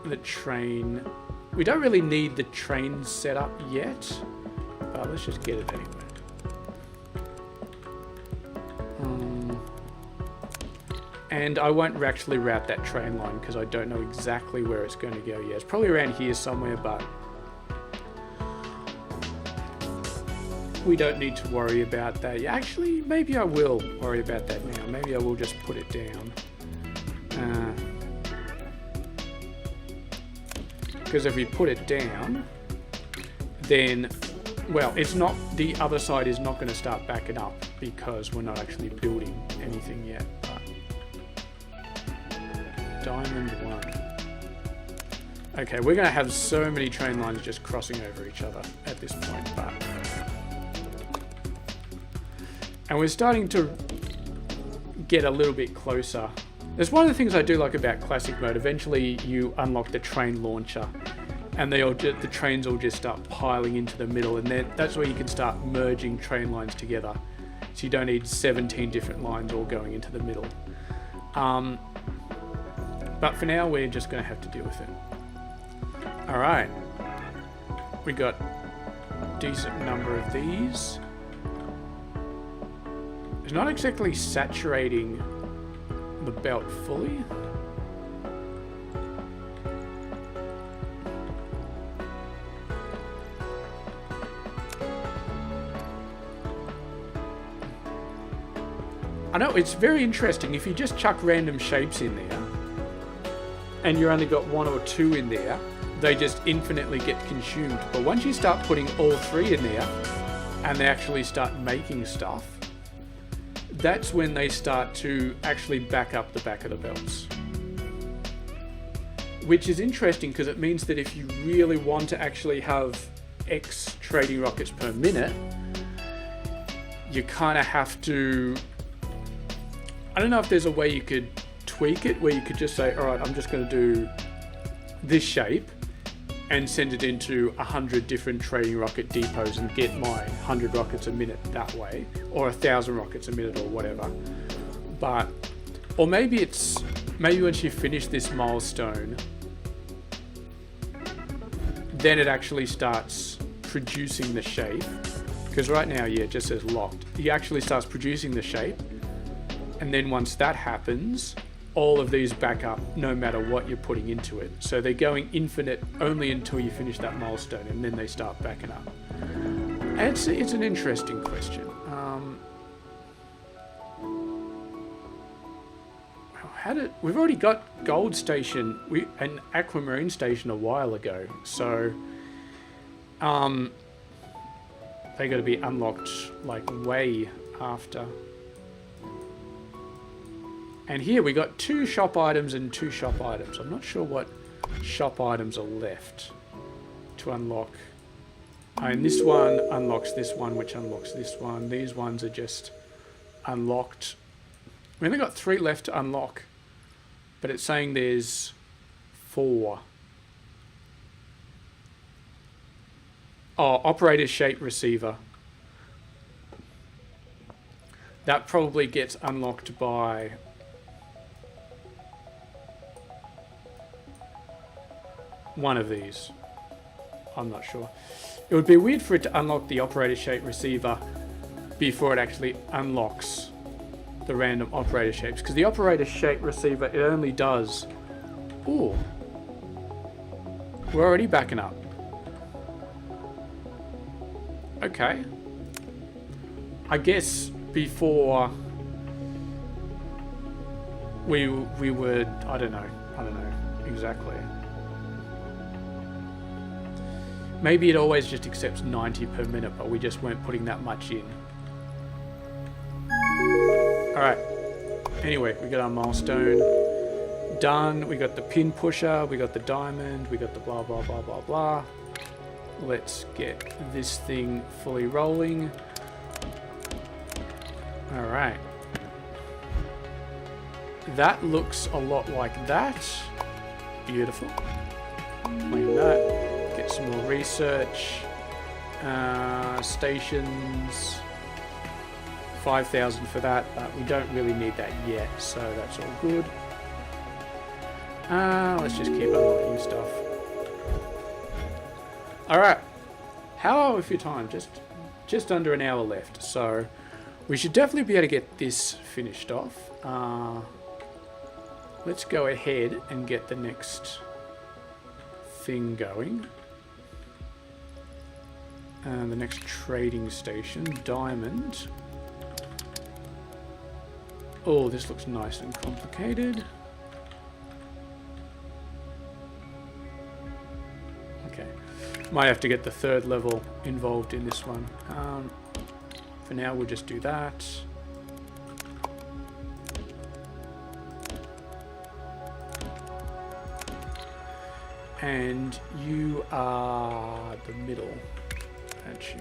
the train. We don't really need the train set up yet, but let's just get it anyway. And I won't actually route that train line because I don't know exactly where it's going to go yet. It's probably around here somewhere, but we don't need to worry about that. Actually, maybe I will worry about that now. Maybe I will just put it down. Because if we put it down, then, well, it's not, the other side is not going to start backing up because we're not actually building anything yet. But Diamond 1. Okay, we're going to have so many train lines just crossing over each other at this point, but... And we're starting to get a little bit closer. There's one of the things I do like about classic mode. Eventually you unlock the train launcher and the trains all just start piling into the middle, and then that's where you can start merging train lines together. So you don't need 17 different lines all going into the middle. But for now, we're just going to have to deal with it. Alright. We got a decent number of these. It's not exactly saturating the belt fully. I know, it's very interesting. If you just chuck random shapes in there, and you only got 1 or 2 in there, they just infinitely get consumed. But once you start putting all 3 in there, and they actually start making stuff, that's when they start to actually back up the back of the belts. Which is interesting because it means that if you really want to actually have X trading rockets per minute, you kind of have to... I don't know if there's a way you could tweak it where you could just say, alright, I'm just going to do this shape and send it into 100 different trading rocket depots and get my 100 rockets a minute that way, or 1,000 rockets a minute or whatever. But, or maybe it's, maybe once you finish this milestone, then it actually starts producing the shape. Because right now, yeah, it just says locked. It actually starts producing the shape, and then once that happens, all of these back up no matter what you're putting into it. So they're going infinite only until you finish that milestone, and then they start backing up. And it's an interesting question. We've already got Gold Station and Aquamarine Station a while ago, so they got to be unlocked like way after. And here we got 2 shop items and 2 shop items. I'm not sure what shop items are left to unlock. And this one unlocks this one, which unlocks this one. These ones are just unlocked. We only got 3 left to unlock, but it's saying there's 4. Oh, operator shape receiver. That probably gets unlocked by... one of these. I'm not sure. It would be weird for it to unlock the operator shape receiver before it actually unlocks the random operator shapes, because the operator shape receiver, it only does... Ooh. We're already backing up. Okay. I guess before we would... I don't know exactly. Maybe it always just accepts 90 per minute, but we just weren't putting that much in. Alright. Anyway, we got our milestone. Done. We got the pin pusher, we got the diamond, we got the blah blah blah blah blah. Let's get this thing fully rolling. Alright. That looks a lot like that. Beautiful. Claim that. Get some more research. Stations. 5,000 for that, but we don't really need that yet, so that's all good. Let's just keep unlocking stuff. Alright. How are we for time? Just under an hour left, so we should definitely be able to get this finished off. Let's go ahead and get the next thing going. The next trading station, diamond. Oh, this looks nice and complicated. Okay. Might have to get the third level involved in this one. For now, we'll just do that. And you are the middle, aren't you?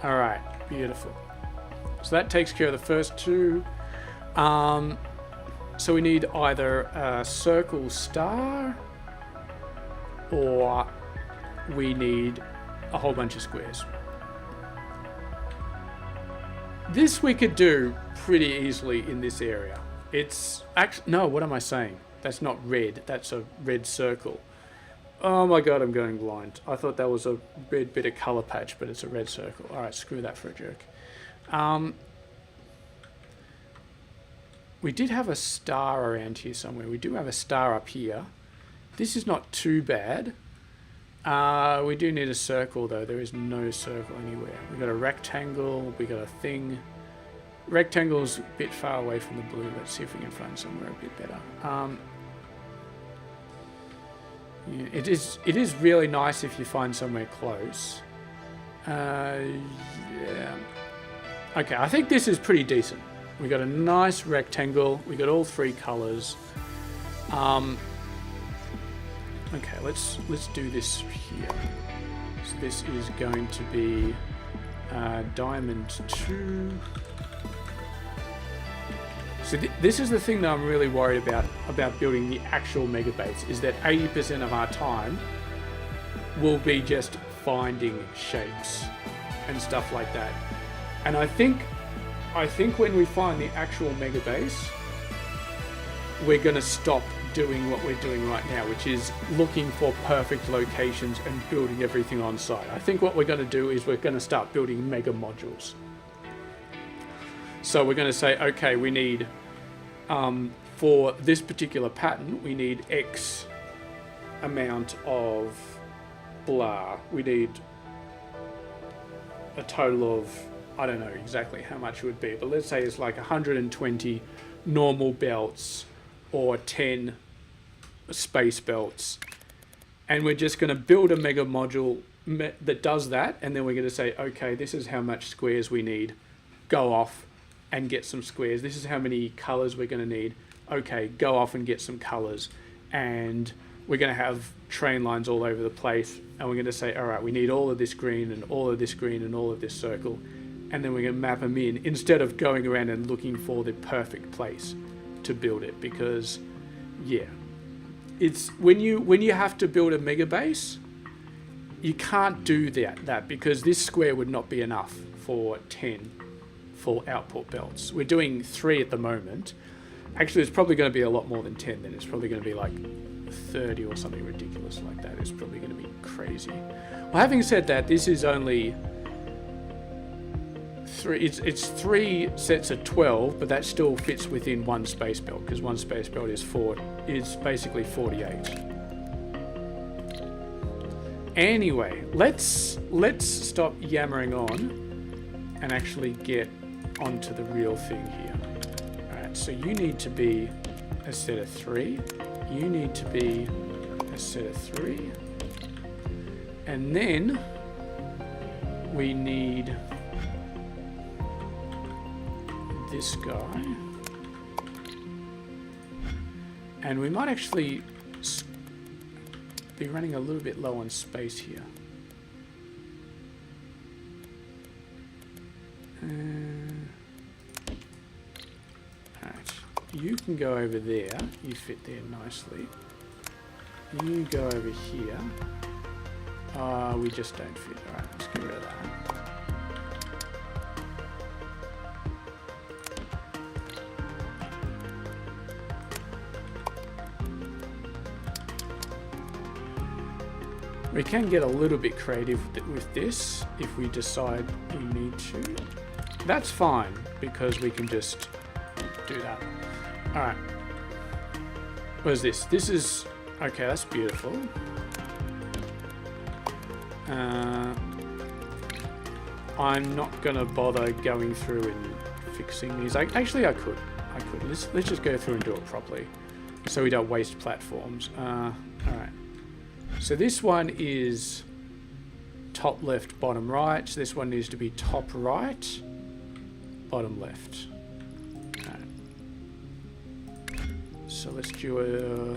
Alright, beautiful. So that takes care of the first two. So we need either a circle star or we need a whole bunch of squares. This we could do pretty easily in this area. It's actually, no, what am I saying? That's not red, that's a red circle. Oh my god, I'm going blind. I thought that was a red bit of colour patch, but it's a red circle. Alright, screw that for a joke. We did have a star around here somewhere. We do have a star up here. This is not too bad. We do need a circle though. There is no circle anywhere. We got a rectangle, we got a thing. Rectangle's a bit far away from the blue. Let's see if we can find somewhere a bit better. Yeah, it is really nice if you find somewhere close. Yeah. Okay, I think this is pretty decent. We got a nice rectangle. We got all three colors. Okay, let's do this here. So this is going to be diamond 2. So this is the thing that I'm really worried about building the actual mega base, is that 80% of our time will be just finding shapes and stuff like that. And I think when we find the actual mega base, we're going to stop doing what we're doing right now, which is looking for perfect locations and building everything on site. I think what we're going to do is we're going to start building mega modules. So we're going to say, okay, we need, for this particular pattern, we need X amount of blah. We need a total of, I don't know exactly how much it would be, but let's say it's like 120 normal belts or 10 space belts. And we're just going to build a mega module that does that. And then we're going to say, okay, this is how much squares we need. Go off and get some squares. This is how many colors we're going to need. Okay, go off and get some colors. And we're going to have train lines all over the place. And we're going to say, all right, we need all of this green and all of this green and all of this circle. And then we're going to map them in instead of going around and looking for the perfect place to build it. Because, yeah, it's when you have to build a mega base, you can't do that because this square would not be enough for 10 full output belts. We're doing 3 at the moment. Actually, it's probably going to be a lot more than 10 then. It's probably going to be like 30 or something ridiculous like that. It's probably going to be crazy. Well, having said that, this is only 3. It's 3 sets of 12, but that still fits within one space belt because one space belt is basically 48. Anyway, let's stop yammering on and actually get onto the real thing here. so you need to be a set of 3. You need to be a set of 3. And then we need this guy. And we might actually be running a little bit low on space here. Alright, you can go over there. You fit there nicely. You go over here. We just don't fit. Alright, let's get rid of that. We can get a little bit creative with this if we decide we need to. That's fine, because we can just do that. Alright. What is this? This is... okay, that's beautiful. I'm not going to bother going through and fixing these. Actually, I could. Let's just go through and do it properly, so we don't waste platforms. Alright. So this one is top left, bottom right. So this one needs to be top right, bottom left. Alright. So let's do a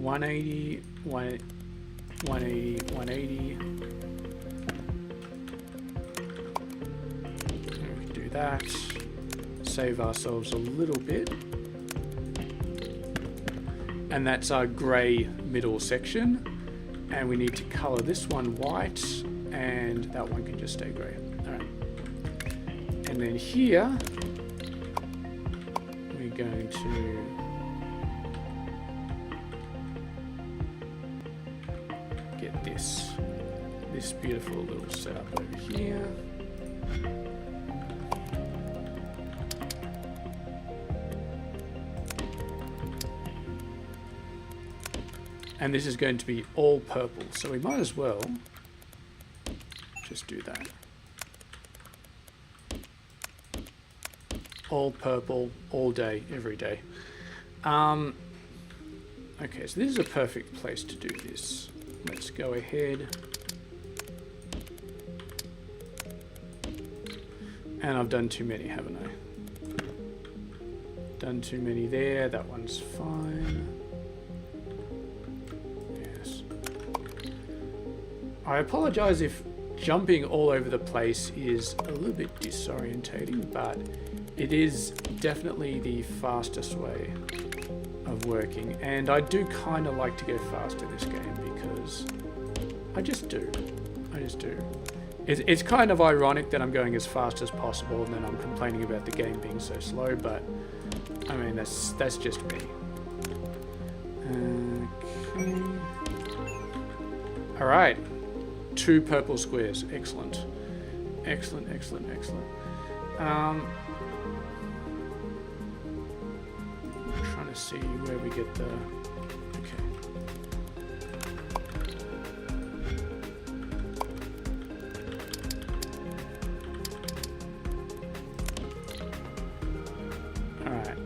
180, 180, 180. We can do that. Save ourselves a little bit. And that's our grey middle section. And we need to colour this one white, and that one can just stay grey. Alright. And then here, we're going to get this beautiful little setup over here. And this is going to be all purple, so we might as well just do that. All purple, all day, every day. Okay, so this is a perfect place to do this. Let's go ahead. And I've done too many, haven't I? Done too many there, that one's fine. I apologize if jumping all over the place is a little bit disorientating, but it is definitely the fastest way of working. And I do kind of like to go fast in this game because I just do. It's kind of ironic that I'm going as fast as possible and then I'm complaining about the game being so slow, but I mean, that's just me. Okay. All right. 2 purple squares. Excellent. Excellent. I'm trying to see where we get the... okay. Alright.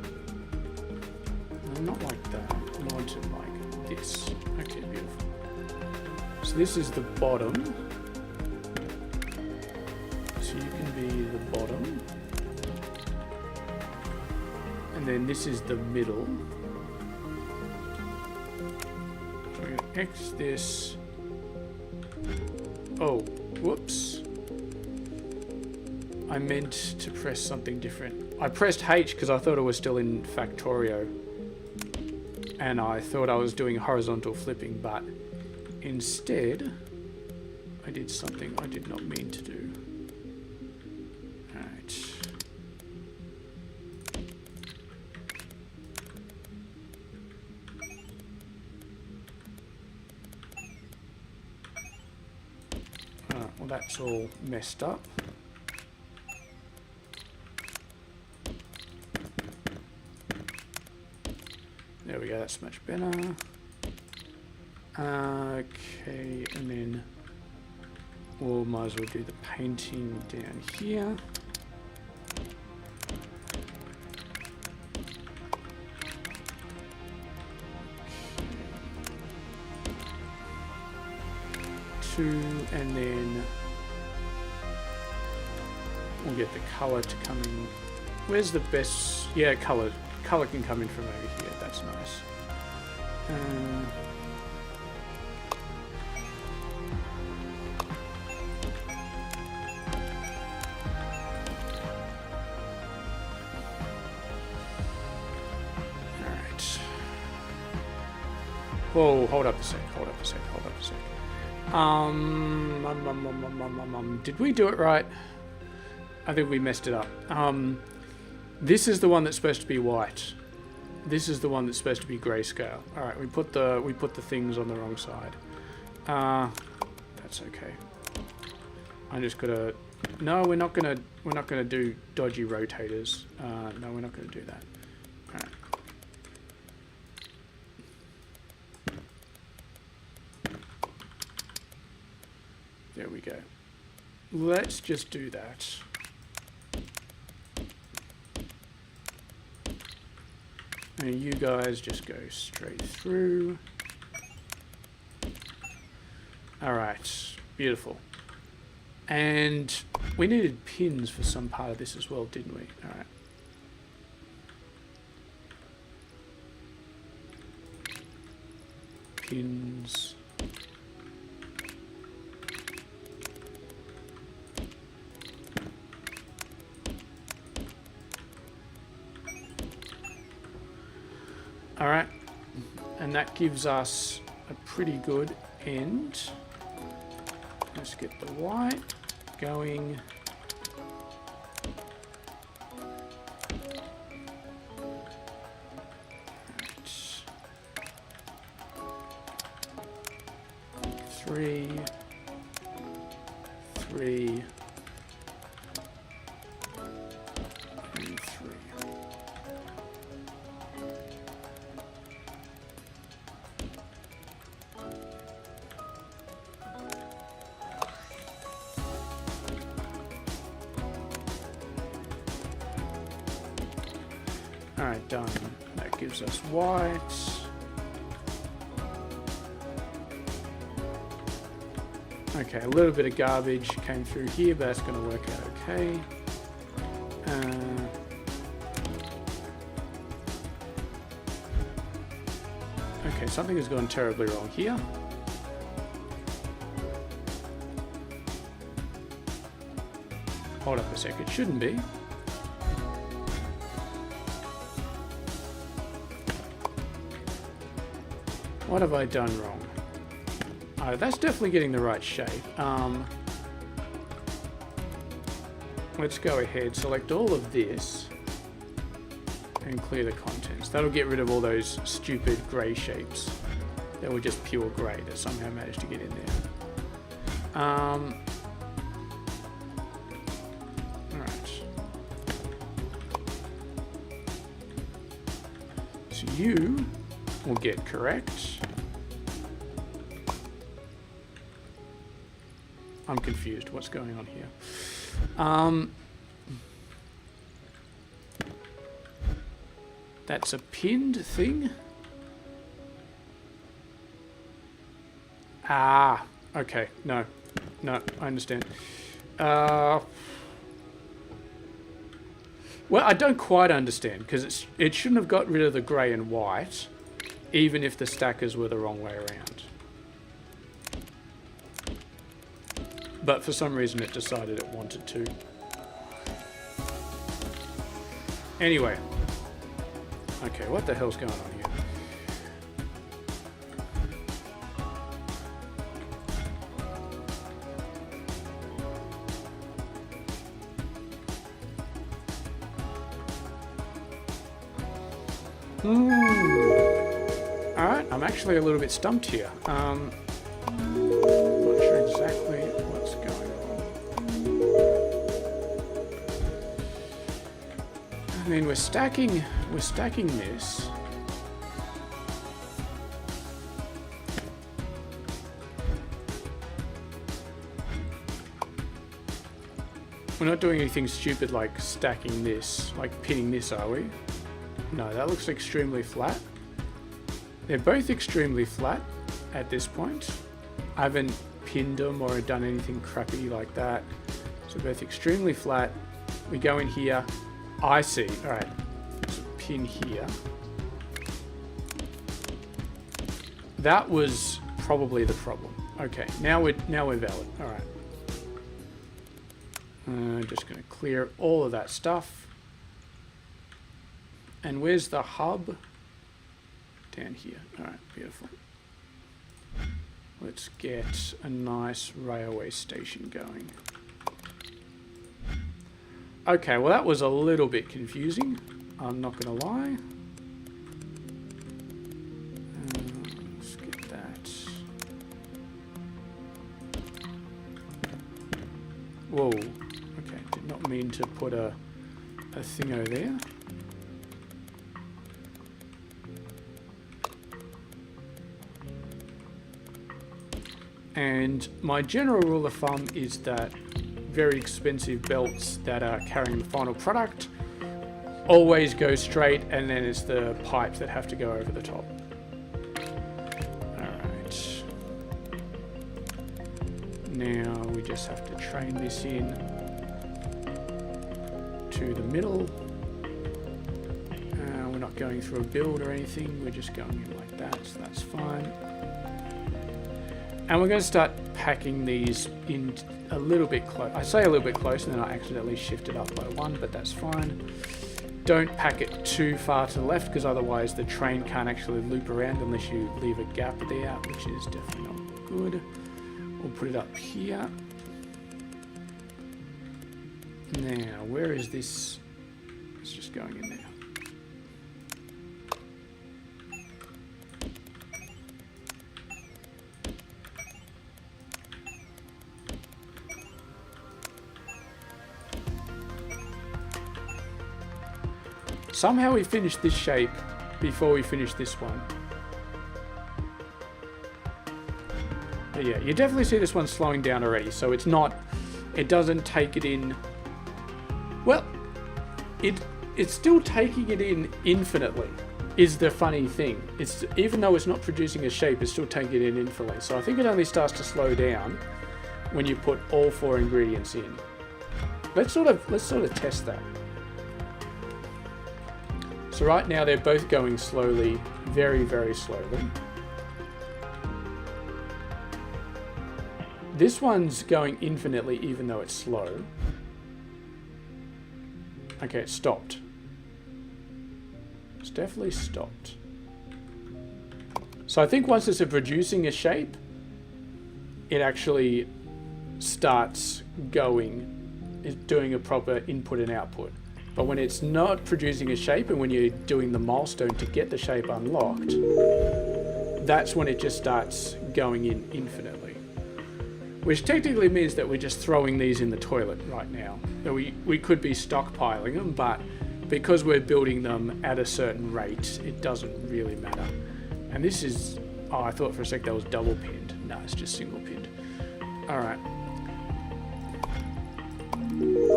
No, not like that. I want it like this. Okay, beautiful. So this is the bottom. So you can be the bottom. And then this is the middle. So we're going to X this. Oh, whoops. I meant to press something different. I pressed H because I thought it was still in Factorio. And I thought I was doing horizontal flipping, but instead, I did something I did not mean to do. Alright. Well, that's all messed up. There we go, that's much better. Okay, and then we'll might as well do the painting down here. 2, and then we'll get the color to come in. Where's the best? Yeah, color. Color can come in from over here. That's nice. Alright. Whoa, hold up a sec. Did we do it right? I think we messed it up. This is the one that's supposed to be white. This is the one that's supposed to be grayscale. All right, we put the things on the wrong side. That's okay. I'm just gonna. No, we're not gonna do dodgy rotators. No, we're not gonna do that. All right. There we go. Let's just do that. And you guys just go straight through. Alright, beautiful. And we needed pins for some part of this as well, didn't we? Alright. Pins. Alright, and that gives us a pretty good end. Let's get the white going. Three, and 3. Alright, done. That gives us white. Okay, a little bit of garbage came through here, but that's going to work out okay. Okay, something has gone terribly wrong here. Hold up a sec, it shouldn't be. What have I done wrong? Oh, that's definitely getting the right shape. Let's go ahead, select all of this, and clear the contents. That'll get rid of all those stupid grey shapes that were just pure grey that somehow managed to get in there. Alright. So you will get correct. I'm confused. What's going on here? That's a pinned thing. Ah, okay. No, I understand. Well, I don't quite understand because it shouldn't have got rid of the grey and white, even if the stackers were the wrong way around. But for some reason it decided it wanted to. Anyway. Okay, what the hell's going on here? Alright, I'm actually a little bit stumped here. Not sure exactly what's going on. I mean, we're stacking this. We're not doing anything stupid like stacking this, like pinning this, are we? No, that looks extremely flat. They're both extremely flat at this point. I haven't pinned them or done anything crappy like that. So both extremely flat. We go in here. I see. All right. There's a pin here. That was probably the problem. Okay, now we're valid. All right. Just going to clear all of that stuff. And where's the hub? Down here. All right, beautiful. Let's get a nice railway station going. Okay, well that was a little bit confusing. I'm not going to lie. Let's get that. Whoa. Okay, did not mean to put a thing over there. And my general rule of thumb is that very expensive belts that are carrying the final product always go straight, and then it's the pipes that have to go over the top. Alright. Now we just have to train this in to the middle. We're not going through a build or anything, we're just going in like that, so that's fine. And we're going to start packing these in a little bit close. I say a little bit close and then I accidentally shifted up by one, but that's fine. Don't pack it too far to the left because otherwise the train can't actually loop around unless you leave a gap there, which is definitely not good. We'll put it up here. Now, where is this? It's just going in there. Somehow we finished this shape before we finished this one. But yeah, you definitely see this one slowing down already, so it's not, it doesn't take it in, well, it's still taking it in infinitely, is the funny thing. It's, even though it's not producing a shape, it's still taking it in infinitely. So I think it only starts to slow down when you put all 4 ingredients in. Let's sort of test that. So right now they're both going slowly, very, very slowly. This one's going infinitely even though it's slow. Okay, it stopped. It's definitely stopped. So I think once it's producing a shape, it actually starts going, it's doing a proper input and output. But when it's not producing a shape and when you're doing the milestone to get the shape unlocked, that's when it just starts going in infinitely. Which technically means that we're just throwing these in the toilet right now. That we could be stockpiling them, but because we're building them at a certain rate, it doesn't really matter. And this is, oh, I thought for a sec that was double pinned. No, it's just single pinned. All right.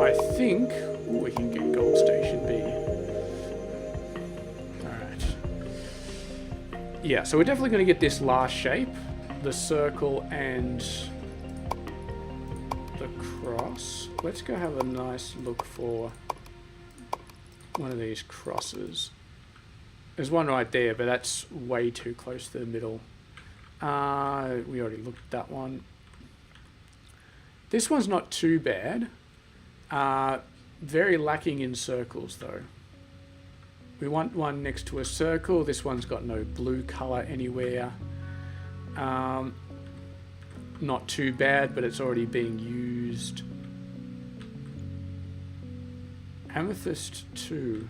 I think we can get gold station B. Alright. Yeah, so we're definitely going to get this last shape. The circle and the cross. Let's go have a nice look for one of these crosses. There's one right there, but that's way too close to the middle. We already looked at that one. This one's not too bad. Very lacking in circles though. We want one next to a circle. This one's got no blue color anywhere. Not too bad, but it's already being used. Amethyst 2.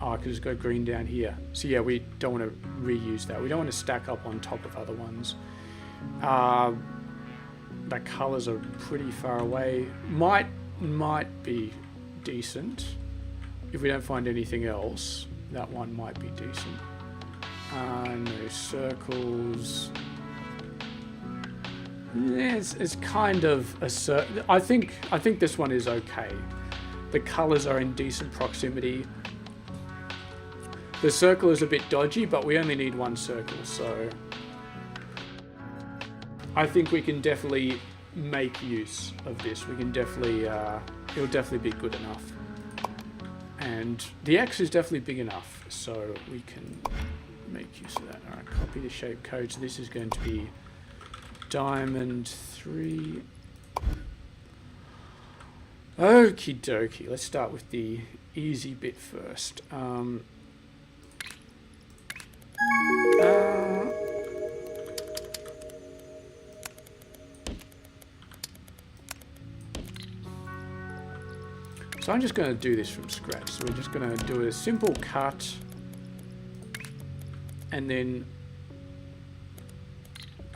Oh, because it's got green down here. So yeah, we don't want to reuse that. We don't want to stack up on top of other ones. The colors are pretty far away. Might be decent. If we don't find anything else, that one might be decent. No circles. Yeah, it's kind of a certain. I think this one is okay. The colors are in decent proximity. The circle is a bit dodgy, but we only need one circle, so I think we can definitely make use of this. We can definitely, it'll definitely be good enough. And the X is definitely big enough, so we can make use of that. All right, copy the shape code. So this is going to be diamond 3. Okie dokie. Let's start with the easy bit first. So I'm just going to do this from scratch. So we're just going to do a simple cut. And then,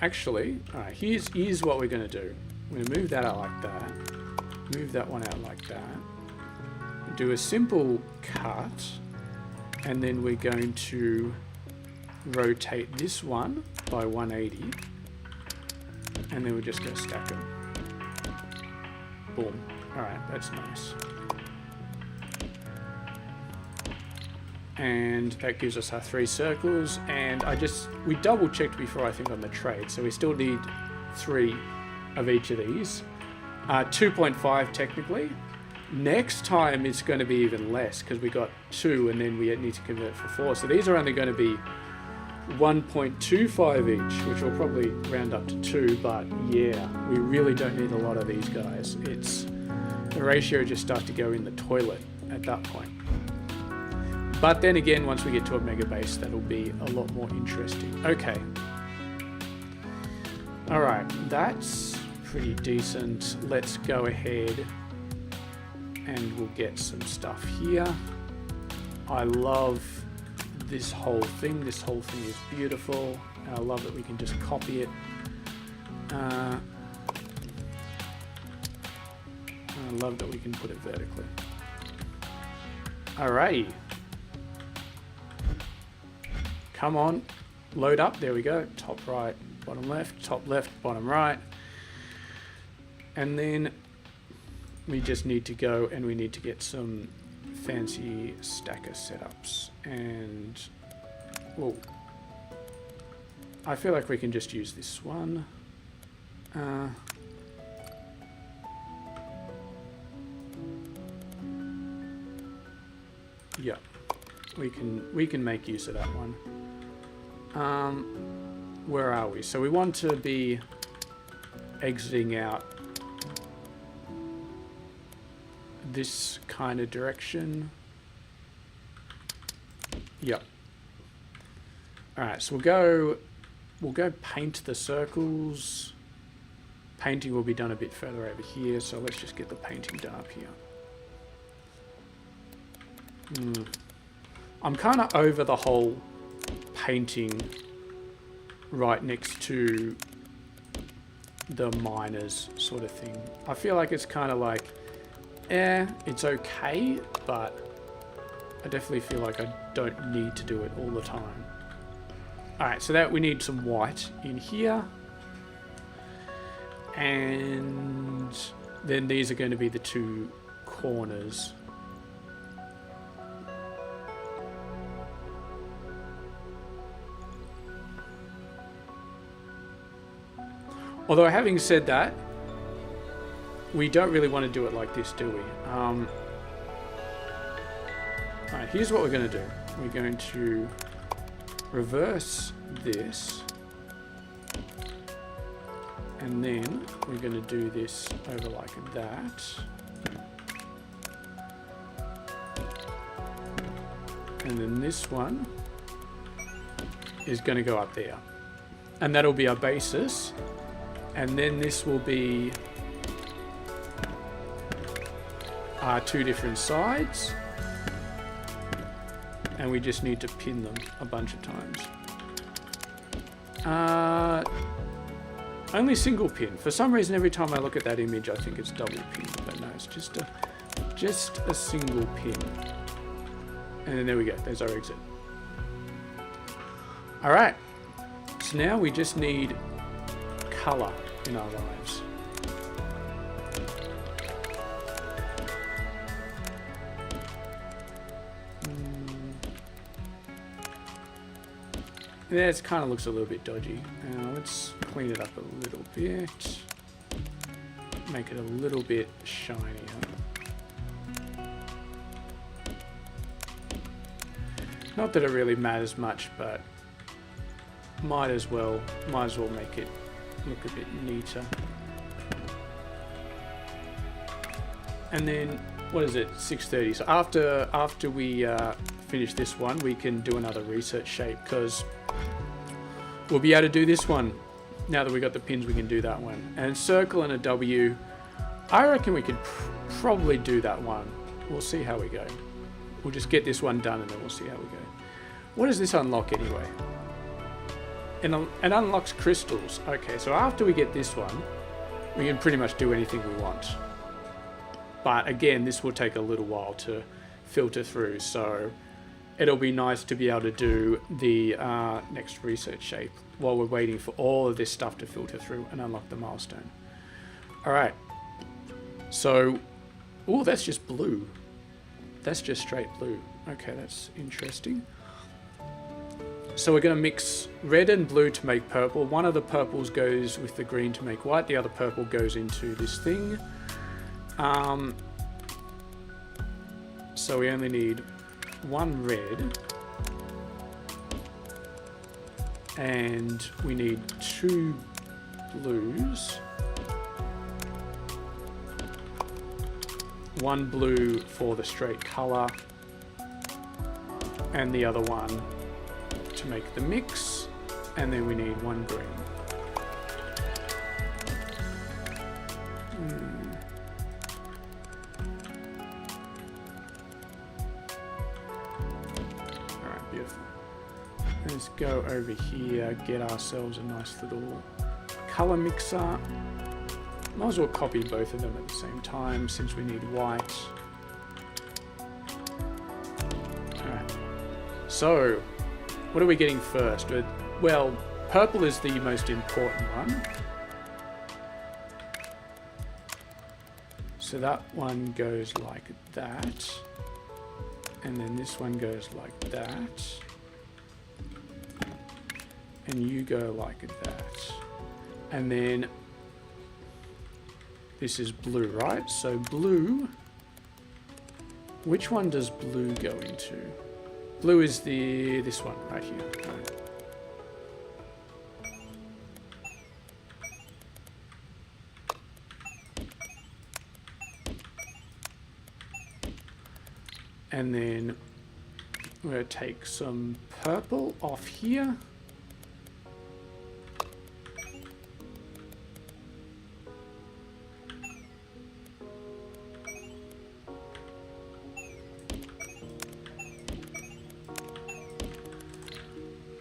actually, all right, here's what we're going to do. We're going to move that out like that. Move that one out like that. Do a simple cut. And then we're going to rotate this one by 180. And then we're just going to stack them. Boom. All right, that's nice. And that gives us our 3 circles, and we double checked before, I think, on the trade, so we still need 3 of each of these. 2.5 technically. Next time it's going to be even less because we got 2 and then we need to convert for 4, so these are only going to be 1.25 each, which will probably round up to 2, but yeah, we really don't need a lot of these guys. The ratio just starts to go in the toilet at that point. But then again, once we get to a mega base, that'll be a lot more interesting. Okay. Alright, that's pretty decent. Let's go ahead and we'll get some stuff here. I love this whole thing. This whole thing is beautiful. I love that we can just copy it. I love that we can put it vertically. Alrighty. Come on, load up, there we go. Top right, bottom left, top left, bottom right. And then we just need to go and we need to get some fancy stacker setups. And, whoa. I feel like we can just use this one. Yeah, we can make use of that one. Where are we? So we want to be exiting out this kind of direction. Yep. Alright, so we'll go paint the circles. Painting will be done a bit further over here, so let's just get the painting done up here. I'm kind of over the whole painting right next to the miners sort of thing. I feel like it's kind of like, it's okay, but I definitely feel like I don't need to do it all the time. Alright, so that we need some white in here. And then these are going to be the 2 corners. Although, having said that, we don't really want to do it like this, do we? Alright, here's what we're going to do. We're going to reverse this. And then we're going to do this over like that. And then this one is going to go up there. And that'll be our basis. And then this will be our 2 different sides. And we just need to pin them a bunch of times. Only single pin. For some reason, every time I look at that image, I think it's double pin. But no, it's just a single pin. And then there we go. There's our exit. All right. So now we just need color in our lives. Yeah, it kind of looks a little bit dodgy. Let's clean it up a little bit. Make it a little bit shinier. Not that it really matters much, but might as well make it look a bit neater. And then, what is it? 6:30. So after we finish this one, we can do another research shape, because we'll be able to do this one. Now that we got the pins, we can do that one. And circle and a W. I reckon we could probably do that one. We'll see how we go. We'll just get this one done and then we'll see how we go. What does this unlock anyway? It unlocks crystals. Okay, so after we get this one, we can pretty much do anything we want. But again, this will take a little while to filter through, so it'll be nice to be able to do the next research shape while we're waiting for all of this stuff to filter through and unlock the milestone. All right. So, oh, that's just blue. That's just straight blue. Okay, that's interesting. So we're going to mix red and blue to make purple. One of the purples goes with the green to make white. The other purple goes into this thing. So we only need one red. And we need 2 blues. 1 blue for the straight color. And the other one to make the mix, and then we need 1 green. Alright, beautiful. Let's go over here, get ourselves a nice little color mixer. Might as well copy both of them at the same time since we need white. Alright. So, what are we getting first? Well, purple is the most important one. So that one goes like that. And then this one goes like that. And you go like that. And then this is blue, right? So blue, which one does blue go into? Blue is this one right here. Right. And then we're going to take some purple off here.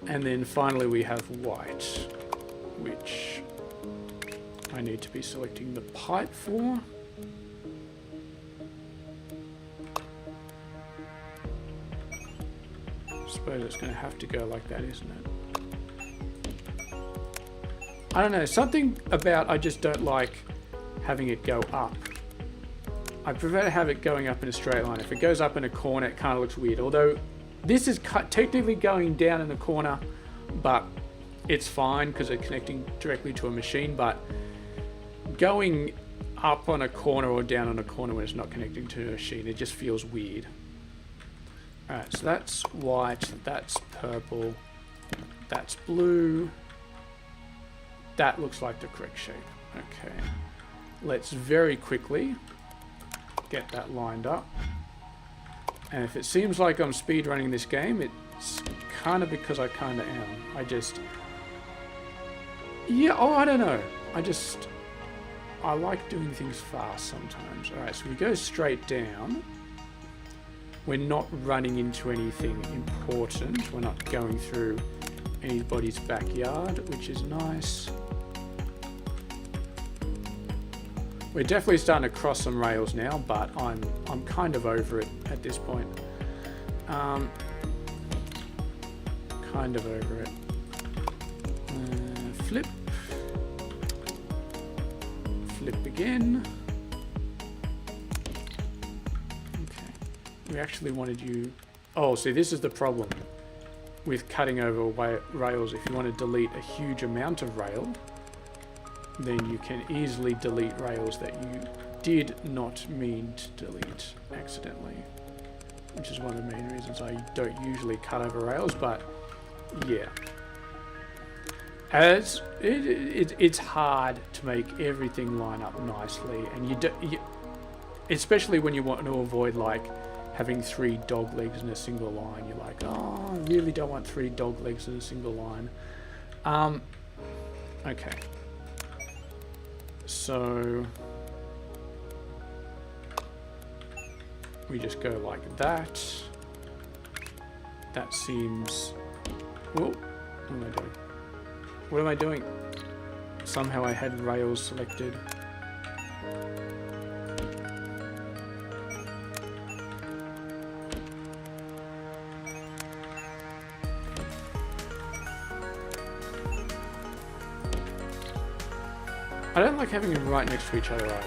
And then finally we have white, which I need to be selecting the pipe for. I suppose it's going to have to go like that, isn't it? I don't know, something about I just don't like having it go up. I prefer to have it going up in a straight line. If it goes up in a corner, it kind of looks weird. Although this is technically going down in the corner, but it's fine because it's connecting directly to a machine. But going up on a corner or down on a corner when it's not connecting to a machine, it just feels weird. Alright, so that's white, that's purple, that's blue. That looks like the correct shape. Okay, let's very quickly get that lined up. And if it seems like I'm speedrunning this game, it's kind of because I kind of am. I don't know. I like doing things fast sometimes. Alright, so we go straight down. We're not running into anything important. We're not going through anybody's backyard, which is nice. We're definitely starting to cross some rails now, but I'm kind of over it at this point. Kind of over it. Flip. Flip again. Okay. We actually wanted you... Oh, see, this is the problem. with cutting over rails. If you want to delete a huge amount of rail, then you can easily delete rails that you did not mean to delete accidentally, which is one of the main reasons I don't usually cut over rails. But yeah, as it's hard to make everything line up nicely, and especially when you want to avoid like having 3 dog legs in a single line. You're like, oh, I really don't want 3 dog legs in a single line. Okay. So we just go like that. That seems... Whoa, what am I doing? What am I doing? Somehow I had rails selected. I don't like having them right next to each other either.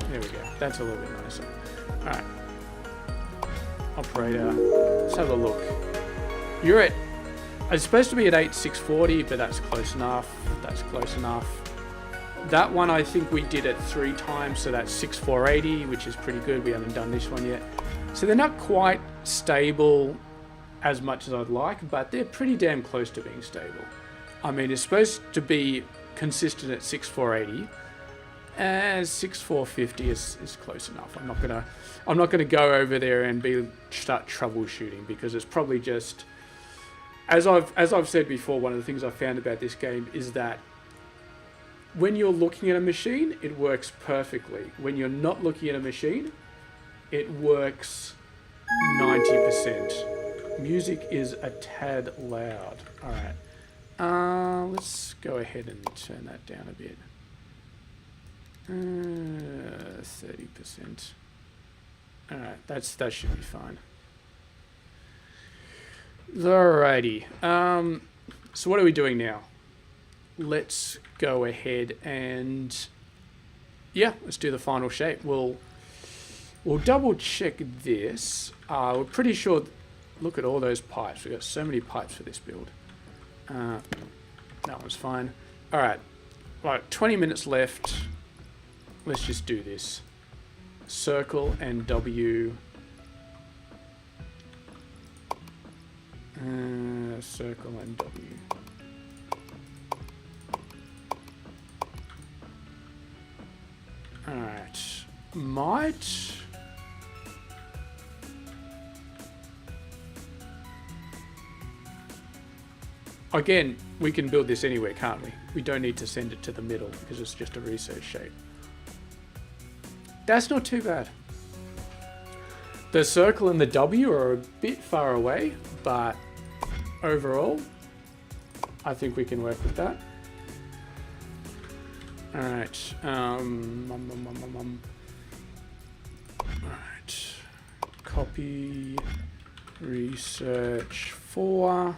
There we go. That's a little bit nicer. Alright. Operator. Let's have a look. You're at... It's supposed to be at 8640, but that's close enough. That's close enough. That one I think we did it 3 times, so that's 6480, which is pretty good. We haven't done this one yet. So they're not quite stable as much as I'd like, but they're pretty damn close to being stable. I mean, it's supposed to be consistent at 6480, as 6450 is close enough. I'm not gonna go over there and start troubleshooting, because it's probably just, as I've said before, one of the things I found about this game is that when you're looking at a machine, it works perfectly. When you're not looking at a machine, it works 90%. Music is a tad loud. All right. Let's go ahead and turn that down a bit. 30%. Alright, that should be fine. Alrighty. So what are we doing now? Let's go ahead and... yeah, let's do the final shape. We'll double check this. We're pretty sure... Look at all those pipes. We've got so many pipes for this build. That was fine. Alright, like 20 minutes left. Let's just do this. Circle and W. Circle and W. Alright. Might... Again, we can build this anywhere, can't we? We don't need to send it to the middle because it's just a research shape. That's not too bad. The circle and the W are a bit far away, but overall, I think we can work with that. Alright. Alright. Copy. Research 4.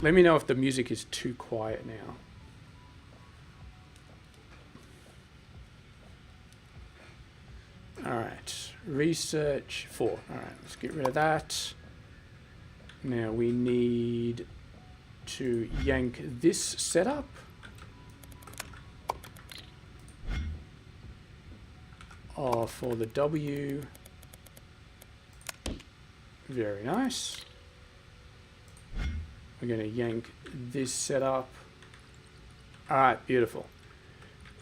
Let me know if the music is too quiet now. Alright, research 4. Alright, let's get rid of that. Now we need to yank this setup. For the W. Very nice. We're going to yank this setup. Alright, beautiful.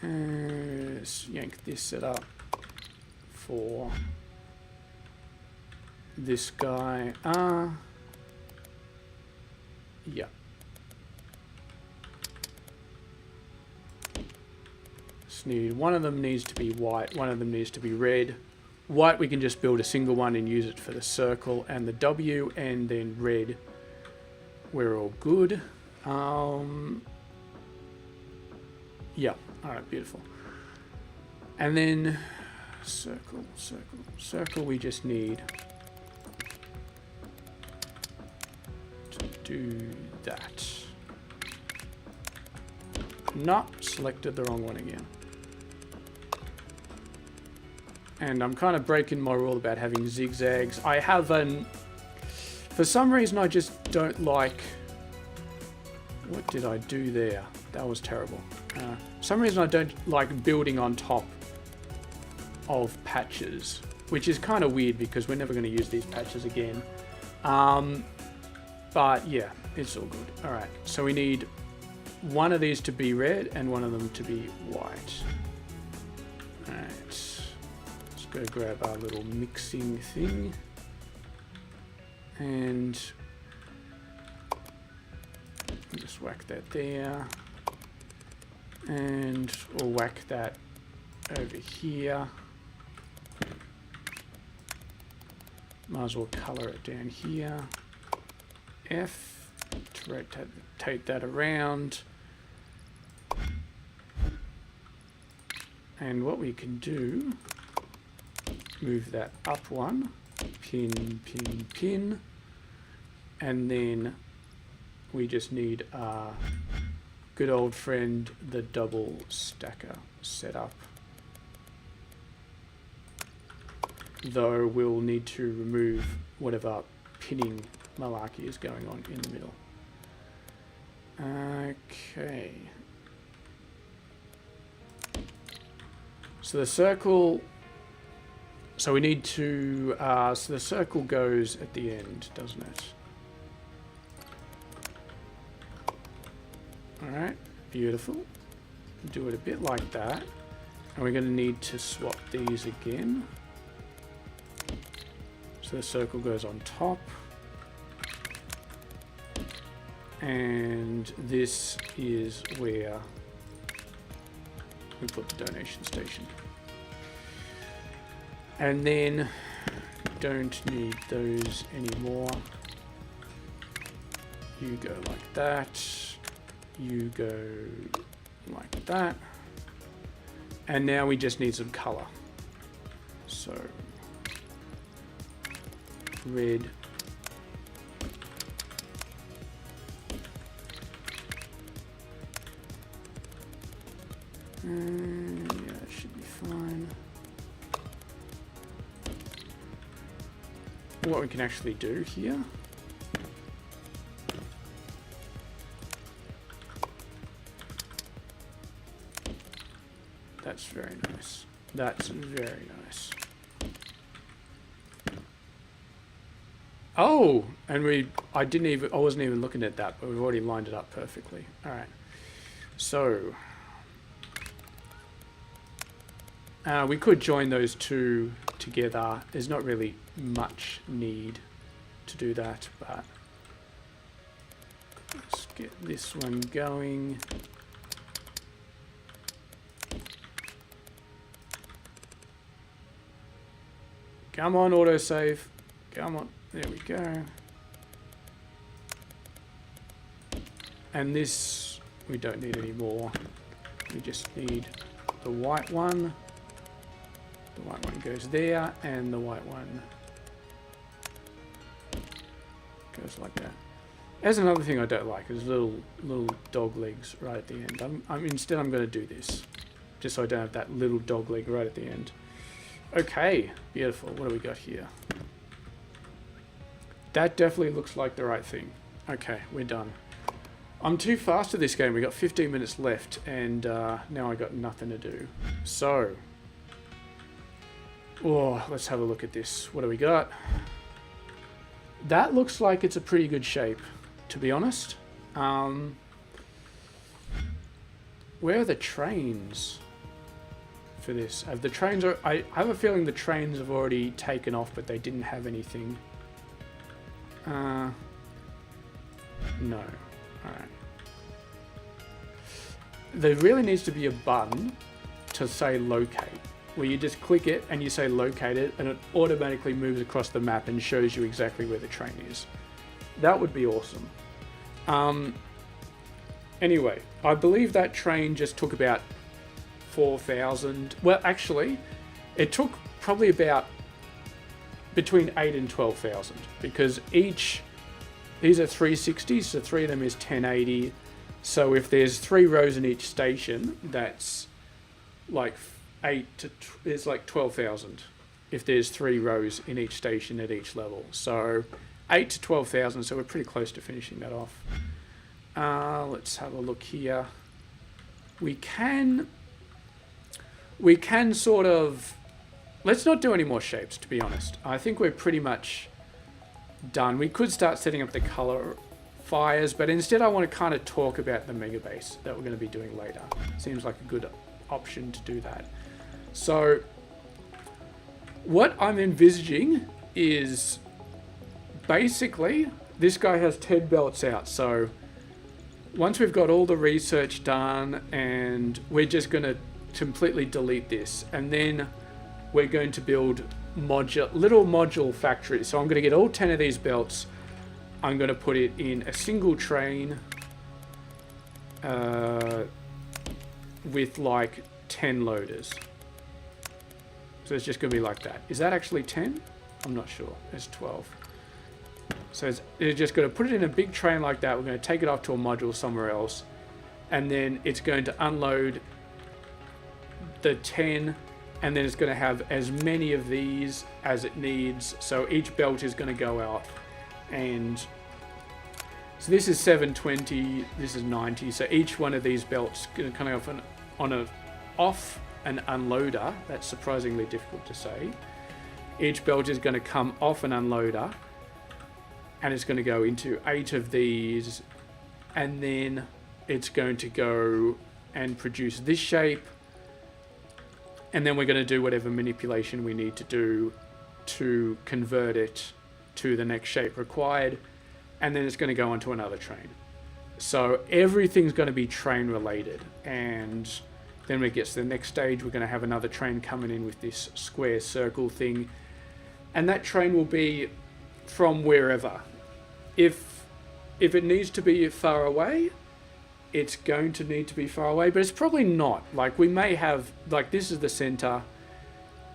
Let's yank this setup for this guy. Yeah. Just need, one of them needs to be white, one of them needs to be red. White, we can just build a single one and use it for the circle and the W, and then red, we're all good. Yeah, alright, beautiful. And then circle, circle, circle, we just need to do that. Not selected the wrong one again. And I'm kind of breaking my rule about having zigzags. I have an... For some reason, I just don't like... What did I do there? That was terrible. For some reason, I don't like building on top of patches, which is kind of weird because we're never going to use these patches again. But yeah, it's all good. All right, so we need one of these to be red and one of them to be white. All right, let's go grab our little mixing thing. And just whack that there. And we'll whack that over here. Might as well color it down here. F, to rotate that around. And what we can do, move that up one, pin, pin, pin. And then we just need our good old friend, the double stacker set up. Though we'll need to remove whatever pinning malarkey is going on in the middle. Okay. So the circle, so we need to, so the circle goes at the end, doesn't it? Alright, beautiful. Do it a bit like that. And we're going to need to swap these again. So the circle goes on top. And this is where we put the donation station. And then don't need those anymore. You go like that. You go like that. And now we just need some color. So red. Yeah, it should be fine. What we can actually do here. That's very nice. That's very nice. Oh, and I wasn't even looking at that, but we've already lined it up perfectly. All right. So we could join those two together. There's not really much need to do that, but let's get this one going. Come on, autosave. Come on. There we go. And this, we don't need any more. We just need the white one. The white one goes there, and the white one goes like that. There's another thing I don't like, is little dog legs right at the end. Instead I'm going to do this, just so I don't have that little dog leg right at the end. Okay, beautiful. What do we got here? That definitely looks like the right thing. Okay, we're done. I'm too fast at this game. We got 15 minutes left, and now I got nothing to do. So, let's have a look at this. What do we got? That looks like it's a pretty good shape, to be honest. Where are the trains for this? Have the trains? I have a feeling the trains have already taken off, but they didn't have anything. No. Alright. There really needs to be a button to say locate, where you just click it and you say locate it, and it automatically moves across the map and shows you exactly where the train is. That would be awesome. Anyway, I believe that train just took about 4,000. Well, actually, it took probably about between 8 and 12,000, because these are 360s, so 3 of them is 1080. So if there's 3 rows in each station, that's like it's like 12,000 if there's 3 rows in each station at each level. So 8 to 12,000, so we're pretty close to finishing that off. Let's have a look here. We can sort of, let's not do any more shapes, to be honest. I think we're pretty much done. We could start setting up the color fires, but instead I want to kind of talk about the mega base that we're going to be doing later. Seems like a good option to do that. So what I'm envisaging is basically this guy has 10 belts out. So once we've got all the research done, and we're just going to completely delete this, and then we're going to build little module factories. So I'm going to get all 10 of these belts. I'm going to put it in a single train with like 10 loaders. So it's just going to be like that. Is that actually 10? I'm not sure. It's 12. So it's just going to put it in a big train like that. We're going to take it off to a module somewhere else. And then it's going to unload the 10. And then it's going to have as many of these as it needs. So each belt is going to go out. And so this is 720. This is 90. So each one of these belts is going to come off off an unloader. That's surprisingly difficult to say. Each belt is going to come off an unloader. And it's going to go into 8 of these, and then it's going to go and produce this shape, and then we're going to do whatever manipulation we need to do to convert it to the next shape required, and then it's going to go onto another train. So everything's going to be train related, and then when it gets to the next stage, we're going to have another train coming in with this square circle thing, and that train will be from wherever. If it needs to be far away, it's going to need to be far away, but it's probably not. Like, we may have, like, this is the center.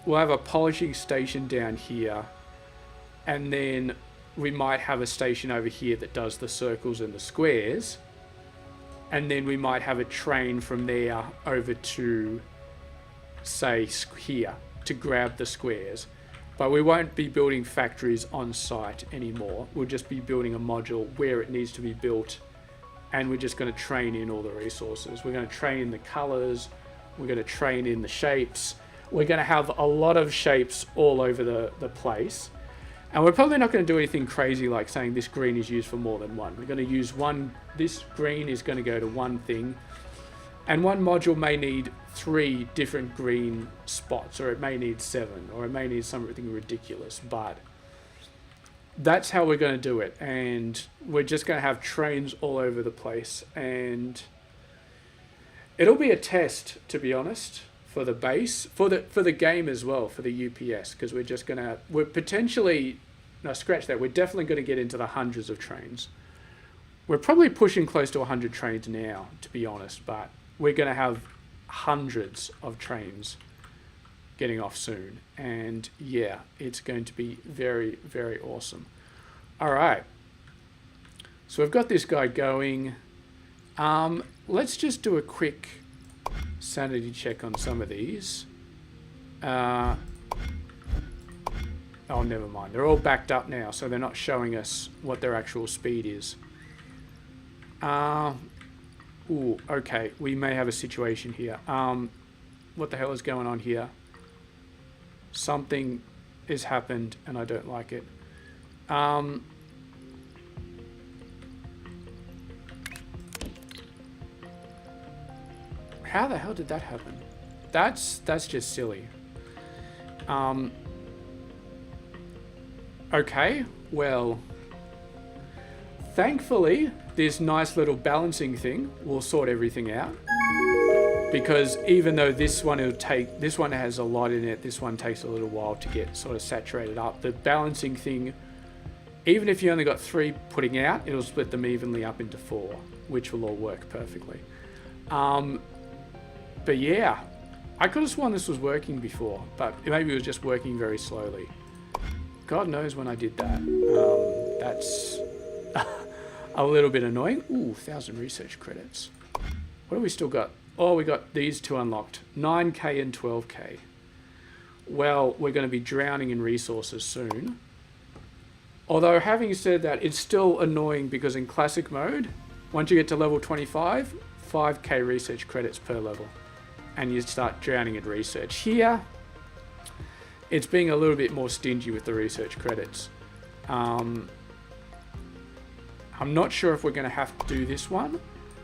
We'll have a polishing station down here, and then we might have a station over here that does the circles and the squares, and then we might have a train from there over to, say, here to grab the squares. But we won't be building factories on site anymore. We'll just be building a module where it needs to be built, and we're just going to train in all the resources. We're going to train in the colors. We're going to train in the shapes. We're going to have a lot of shapes all over the place. And we're probably not going to do anything crazy like saying this green is used for more than one. We're going to use one. This green is going to go to one thing. And one module may need 3 different green spots, or it may need 7, or it may need something ridiculous, but that's how we're going to do it. And we're just going to have trains all over the place, and it'll be a test, to be honest, for the base, for the game as well, for the UPS, because we're potentially, no, scratch that, we're definitely going to get into the hundreds of trains. We're probably pushing close to 100 trains now, to be honest, but we're going to have hundreds of trains getting off soon. And yeah, it's going to be very, very awesome. All right. So we've got this guy going. Let's just do a quick sanity check on some of these. Oh, never mind. They're all backed up now, so they're not showing us what their actual speed is. Ooh, okay, we may have a situation here. What the hell is going on here? Something has happened and I don't like it. How the hell did that happen? That's just silly. Okay, well, thankfully, this nice little balancing thing will sort everything out. Because even though this one has a lot in it, this one takes a little while to get sort of saturated up. The balancing thing, even if you only got 3 putting out, it'll split them evenly up into 4, which will all work perfectly. But yeah, I could have sworn this was working before, but maybe it was just working very slowly. God knows when I did that. That's a little bit annoying. Ooh, 1,000 research credits. What have we still got? Oh, we got these 2 unlocked. 9k and 12k. Well, we're going to be drowning in resources soon. Although having said that, it's still annoying because in classic mode, once you get to level 25, 5k research credits per level. And you start drowning in research. Here, it's being a little bit more stingy with the research credits. I'm not sure if we're going to have to do this one.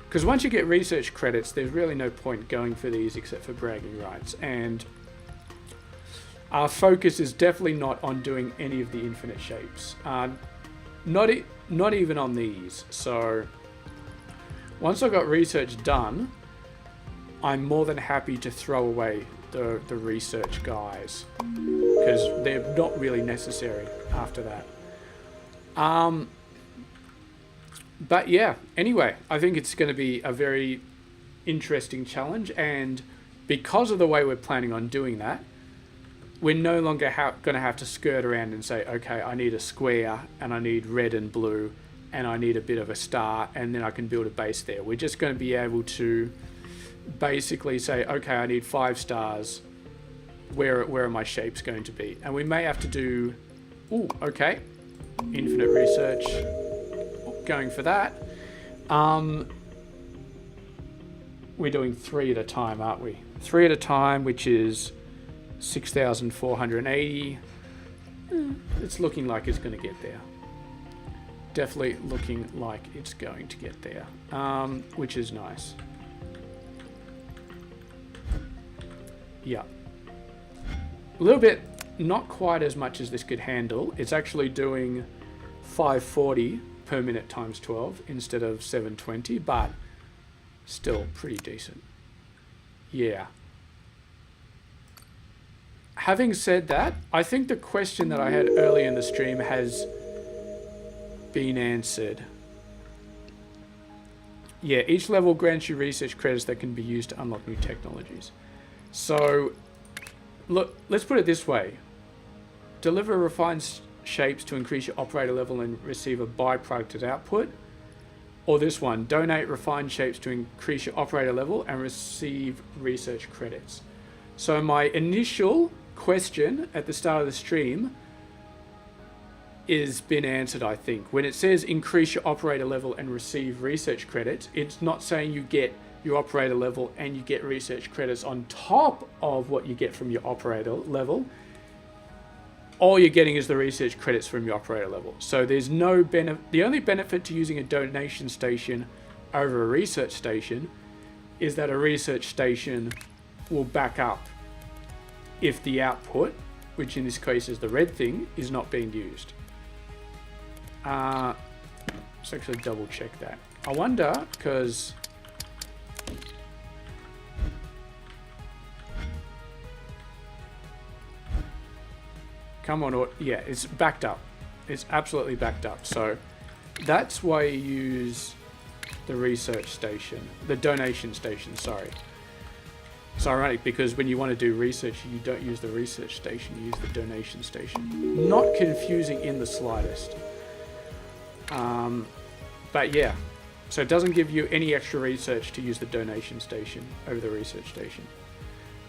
Because once you get research credits, there's really no point going for these except for bragging rights. And our focus is definitely not on doing any of the infinite shapes. Not even on these. So once I've got research done, I'm more than happy to throw away the research guys. Because they're not really necessary after that. But yeah, anyway, I think it's going to be a very interesting challenge. And because of the way we're planning on doing that, we're no longer going to have to skirt around and say, okay, I need a square and I need red and blue and I need a bit of a star and then I can build a base there. We're just going to be able to basically say, okay, I need 5 stars. Where are my shapes going to be? And we may have to do, okay, infinite research. Going for that. We're doing 3 at a time, aren't we? 3 at a time, which is 6,480. It's looking like it's going to get there. Definitely looking like it's going to get there, which is nice. Yeah. A little bit, not quite as much as this could handle. It's actually doing 540 per minute times 12 instead of 720, but still pretty decent. Yeah. Having said that, I think the question that I had earlier in the stream has been answered. Yeah, each level grants you research credits that can be used to unlock new technologies. So, look, let's put it this way. Deliver refined shapes to increase your operator level and receive a byproduct as output. Or this one, donate refined shapes to increase your operator level and receive research credits. So my initial question at the start of the stream is been answered, I think. When it says increase your operator level and receive research credits, it's not saying you get your operator level and you get research credits on top of what you get from your operator level. All you're getting is the research credits from your operator level. So there's no benefit. The only benefit to using a donation station over a research station is that a research station will back up if the output, which in this case is the red thing, is not being used. Let's actually double check that. I wonder, because come on, yeah, it's backed up. It's absolutely backed up. So that's why you use the research station, the donation station, sorry. It's ironic because when you want to do research, you don't use the research station, you use the donation station. Not confusing in the slightest. But yeah, so it doesn't give you any extra research to use the donation station over the research station.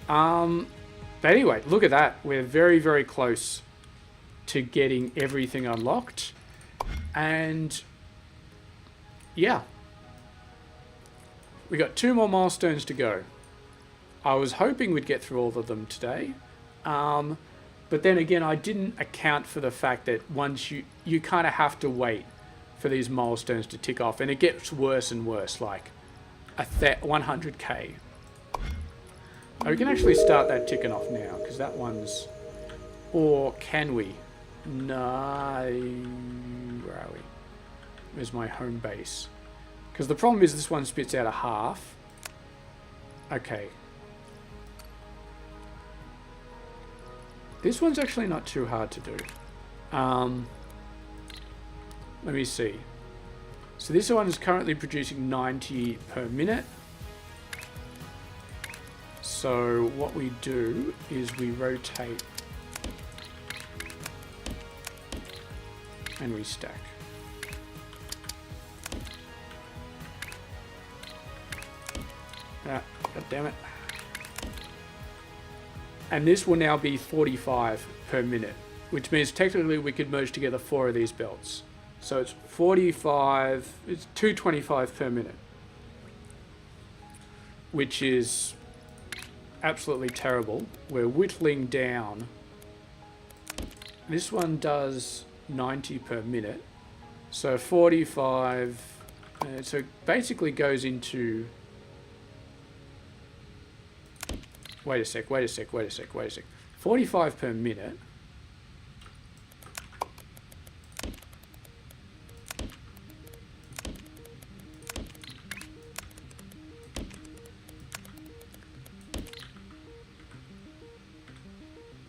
But anyway, look at that. We're very, very close to getting everything unlocked. And yeah, we got 2 more milestones to go. I was hoping we'd get through all of them today. But then again, I didn't account for the fact that once you kind of have to wait for these milestones to tick off, and it gets worse and worse, like 100k. Oh, we can actually start that ticking off now, because that one's... Or can we? No... Where are we? Where's my home base? Because the problem is this one spits out a half. Okay. This one's actually not too hard to do. Let me see. So this one is currently producing 90 per minute. So what we do is we rotate and we stack. Ah, God damn it. And this will now be 45 per minute. which means technically we could merge together 4 of these belts. So it's 45, it's 225 per minute, which is absolutely terrible. We're whittling down. This one does 90 per minute. So 45, so it basically goes into, wait a sec. 45 per minute.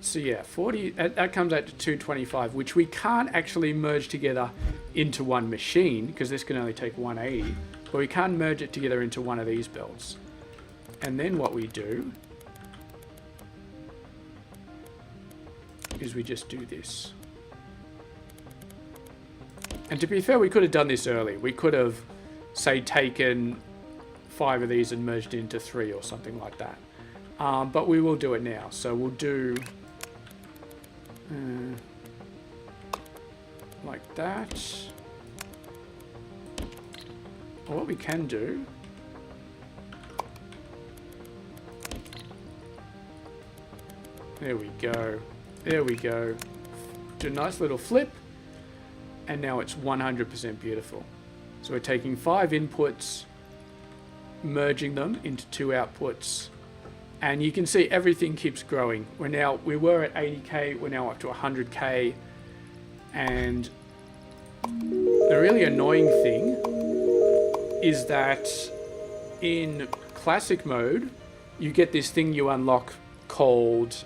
So yeah, 40, that comes out to 225, which we can't actually merge together into one machine because this can only take 180, but we can merge it together into one of these belts. And then what we do is we just do this. And to be fair, we could have done this early. We could have, say, taken 5 of these and merged into 3 or something like that. But we will do it now. So we'll do like that. Or what we can do, there we go. There we go. Do a nice little flip. And now it's 100% beautiful. So we're taking 5 inputs, merging them into 2 outputs. And you can see everything keeps growing. We were at 80k, we're now up to 100k. And the really annoying thing is that in classic mode, you get this thing you unlock called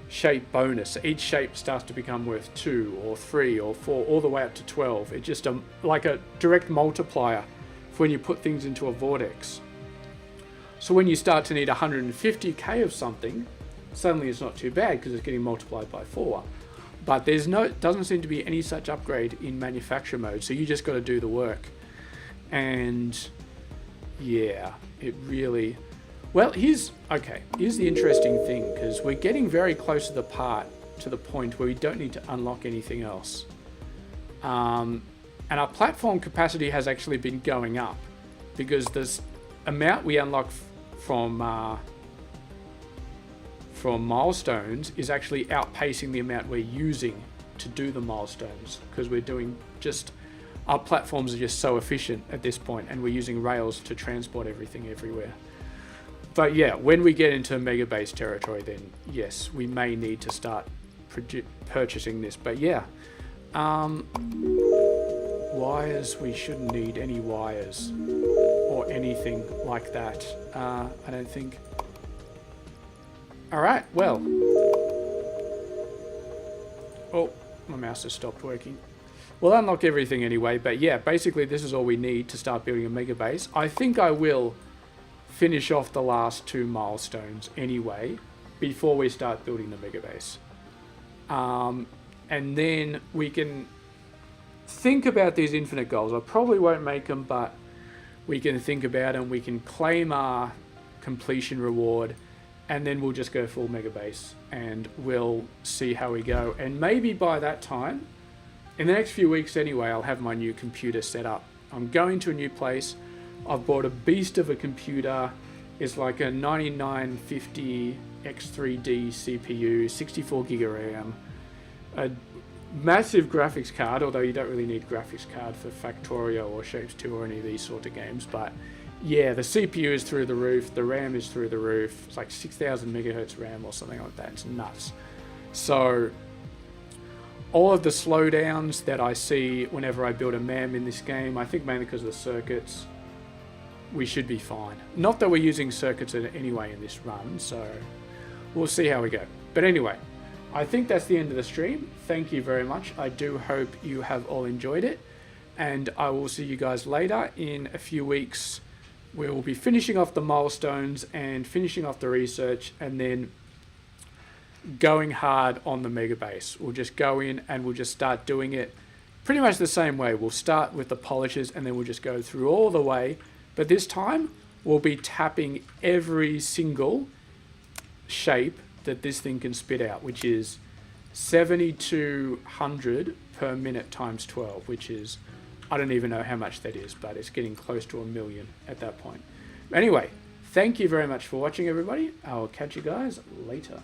shape bonus. Each shape starts to become worth 2 or 3 or 4, all the way up to 12. It's just like a direct multiplier for when you put things into a vortex. So when you start to need 150k of something, suddenly it's not too bad because it's getting multiplied by 4. But doesn't seem to be any such upgrade in manufacture mode, so you just got to do the work. And yeah, it really... Well, here's the interesting thing, because we're getting very close to the point where we don't need to unlock anything else. And our platform capacity has actually been going up because this amount we unlock from milestones is actually outpacing the amount we're using to do the milestones, because we're doing our platforms are just so efficient at this point, and we're using rails to transport everything everywhere. But yeah, when we get into mega base territory, then yes, we may need to start purchasing this. But yeah, wires, we shouldn't need any wires or anything like that, I don't think. Alright, well. Oh, my mouse has stopped working. We'll unlock everything anyway, but yeah, basically this is all we need to start building a mega base. I think I will finish off the last 2 milestones anyway before we start building the mega base. And then we can think about these infinite goals. I probably won't make them, but we can think about them. We can claim our completion reward, and then we'll just go full mega base and we'll see how we go. And maybe by that time, in the next few weeks anyway, I'll have my new computer set up. I'm going to a new place. I've bought a beast of a computer. It's like a 9950 X3D CPU, 64 gig of RAM, a massive graphics card, although you don't really need graphics card for Factorio or Shapez 2 or any of these sort of games. But yeah, the CPU is through the roof, the RAM is through the roof. It's like 6000 megahertz RAM or something like that. It's nuts. So all of the slowdowns that I see whenever I build a MAM in this game, I think mainly because of the circuits, we should be fine. Not that we're using circuits anyway in this run, so we'll see how we go. But anyway, I think that's the end of the stream. Thank you very much. I do hope you have all enjoyed it, and I will see you guys later in a few weeks. We will be finishing off the milestones and finishing off the research, and then going hard on the mega base. We'll just go in and we'll just start doing it pretty much the same way. We'll start with the polishes and then we'll just go through all the way. But this time we'll be tapping every single shape that this thing can spit out, which is 7,200 per minute times 12, which is, I don't even know how much that is, but it's getting close to 1 million at that point. Anyway, thank you very much for watching, everybody. I'll catch you guys later.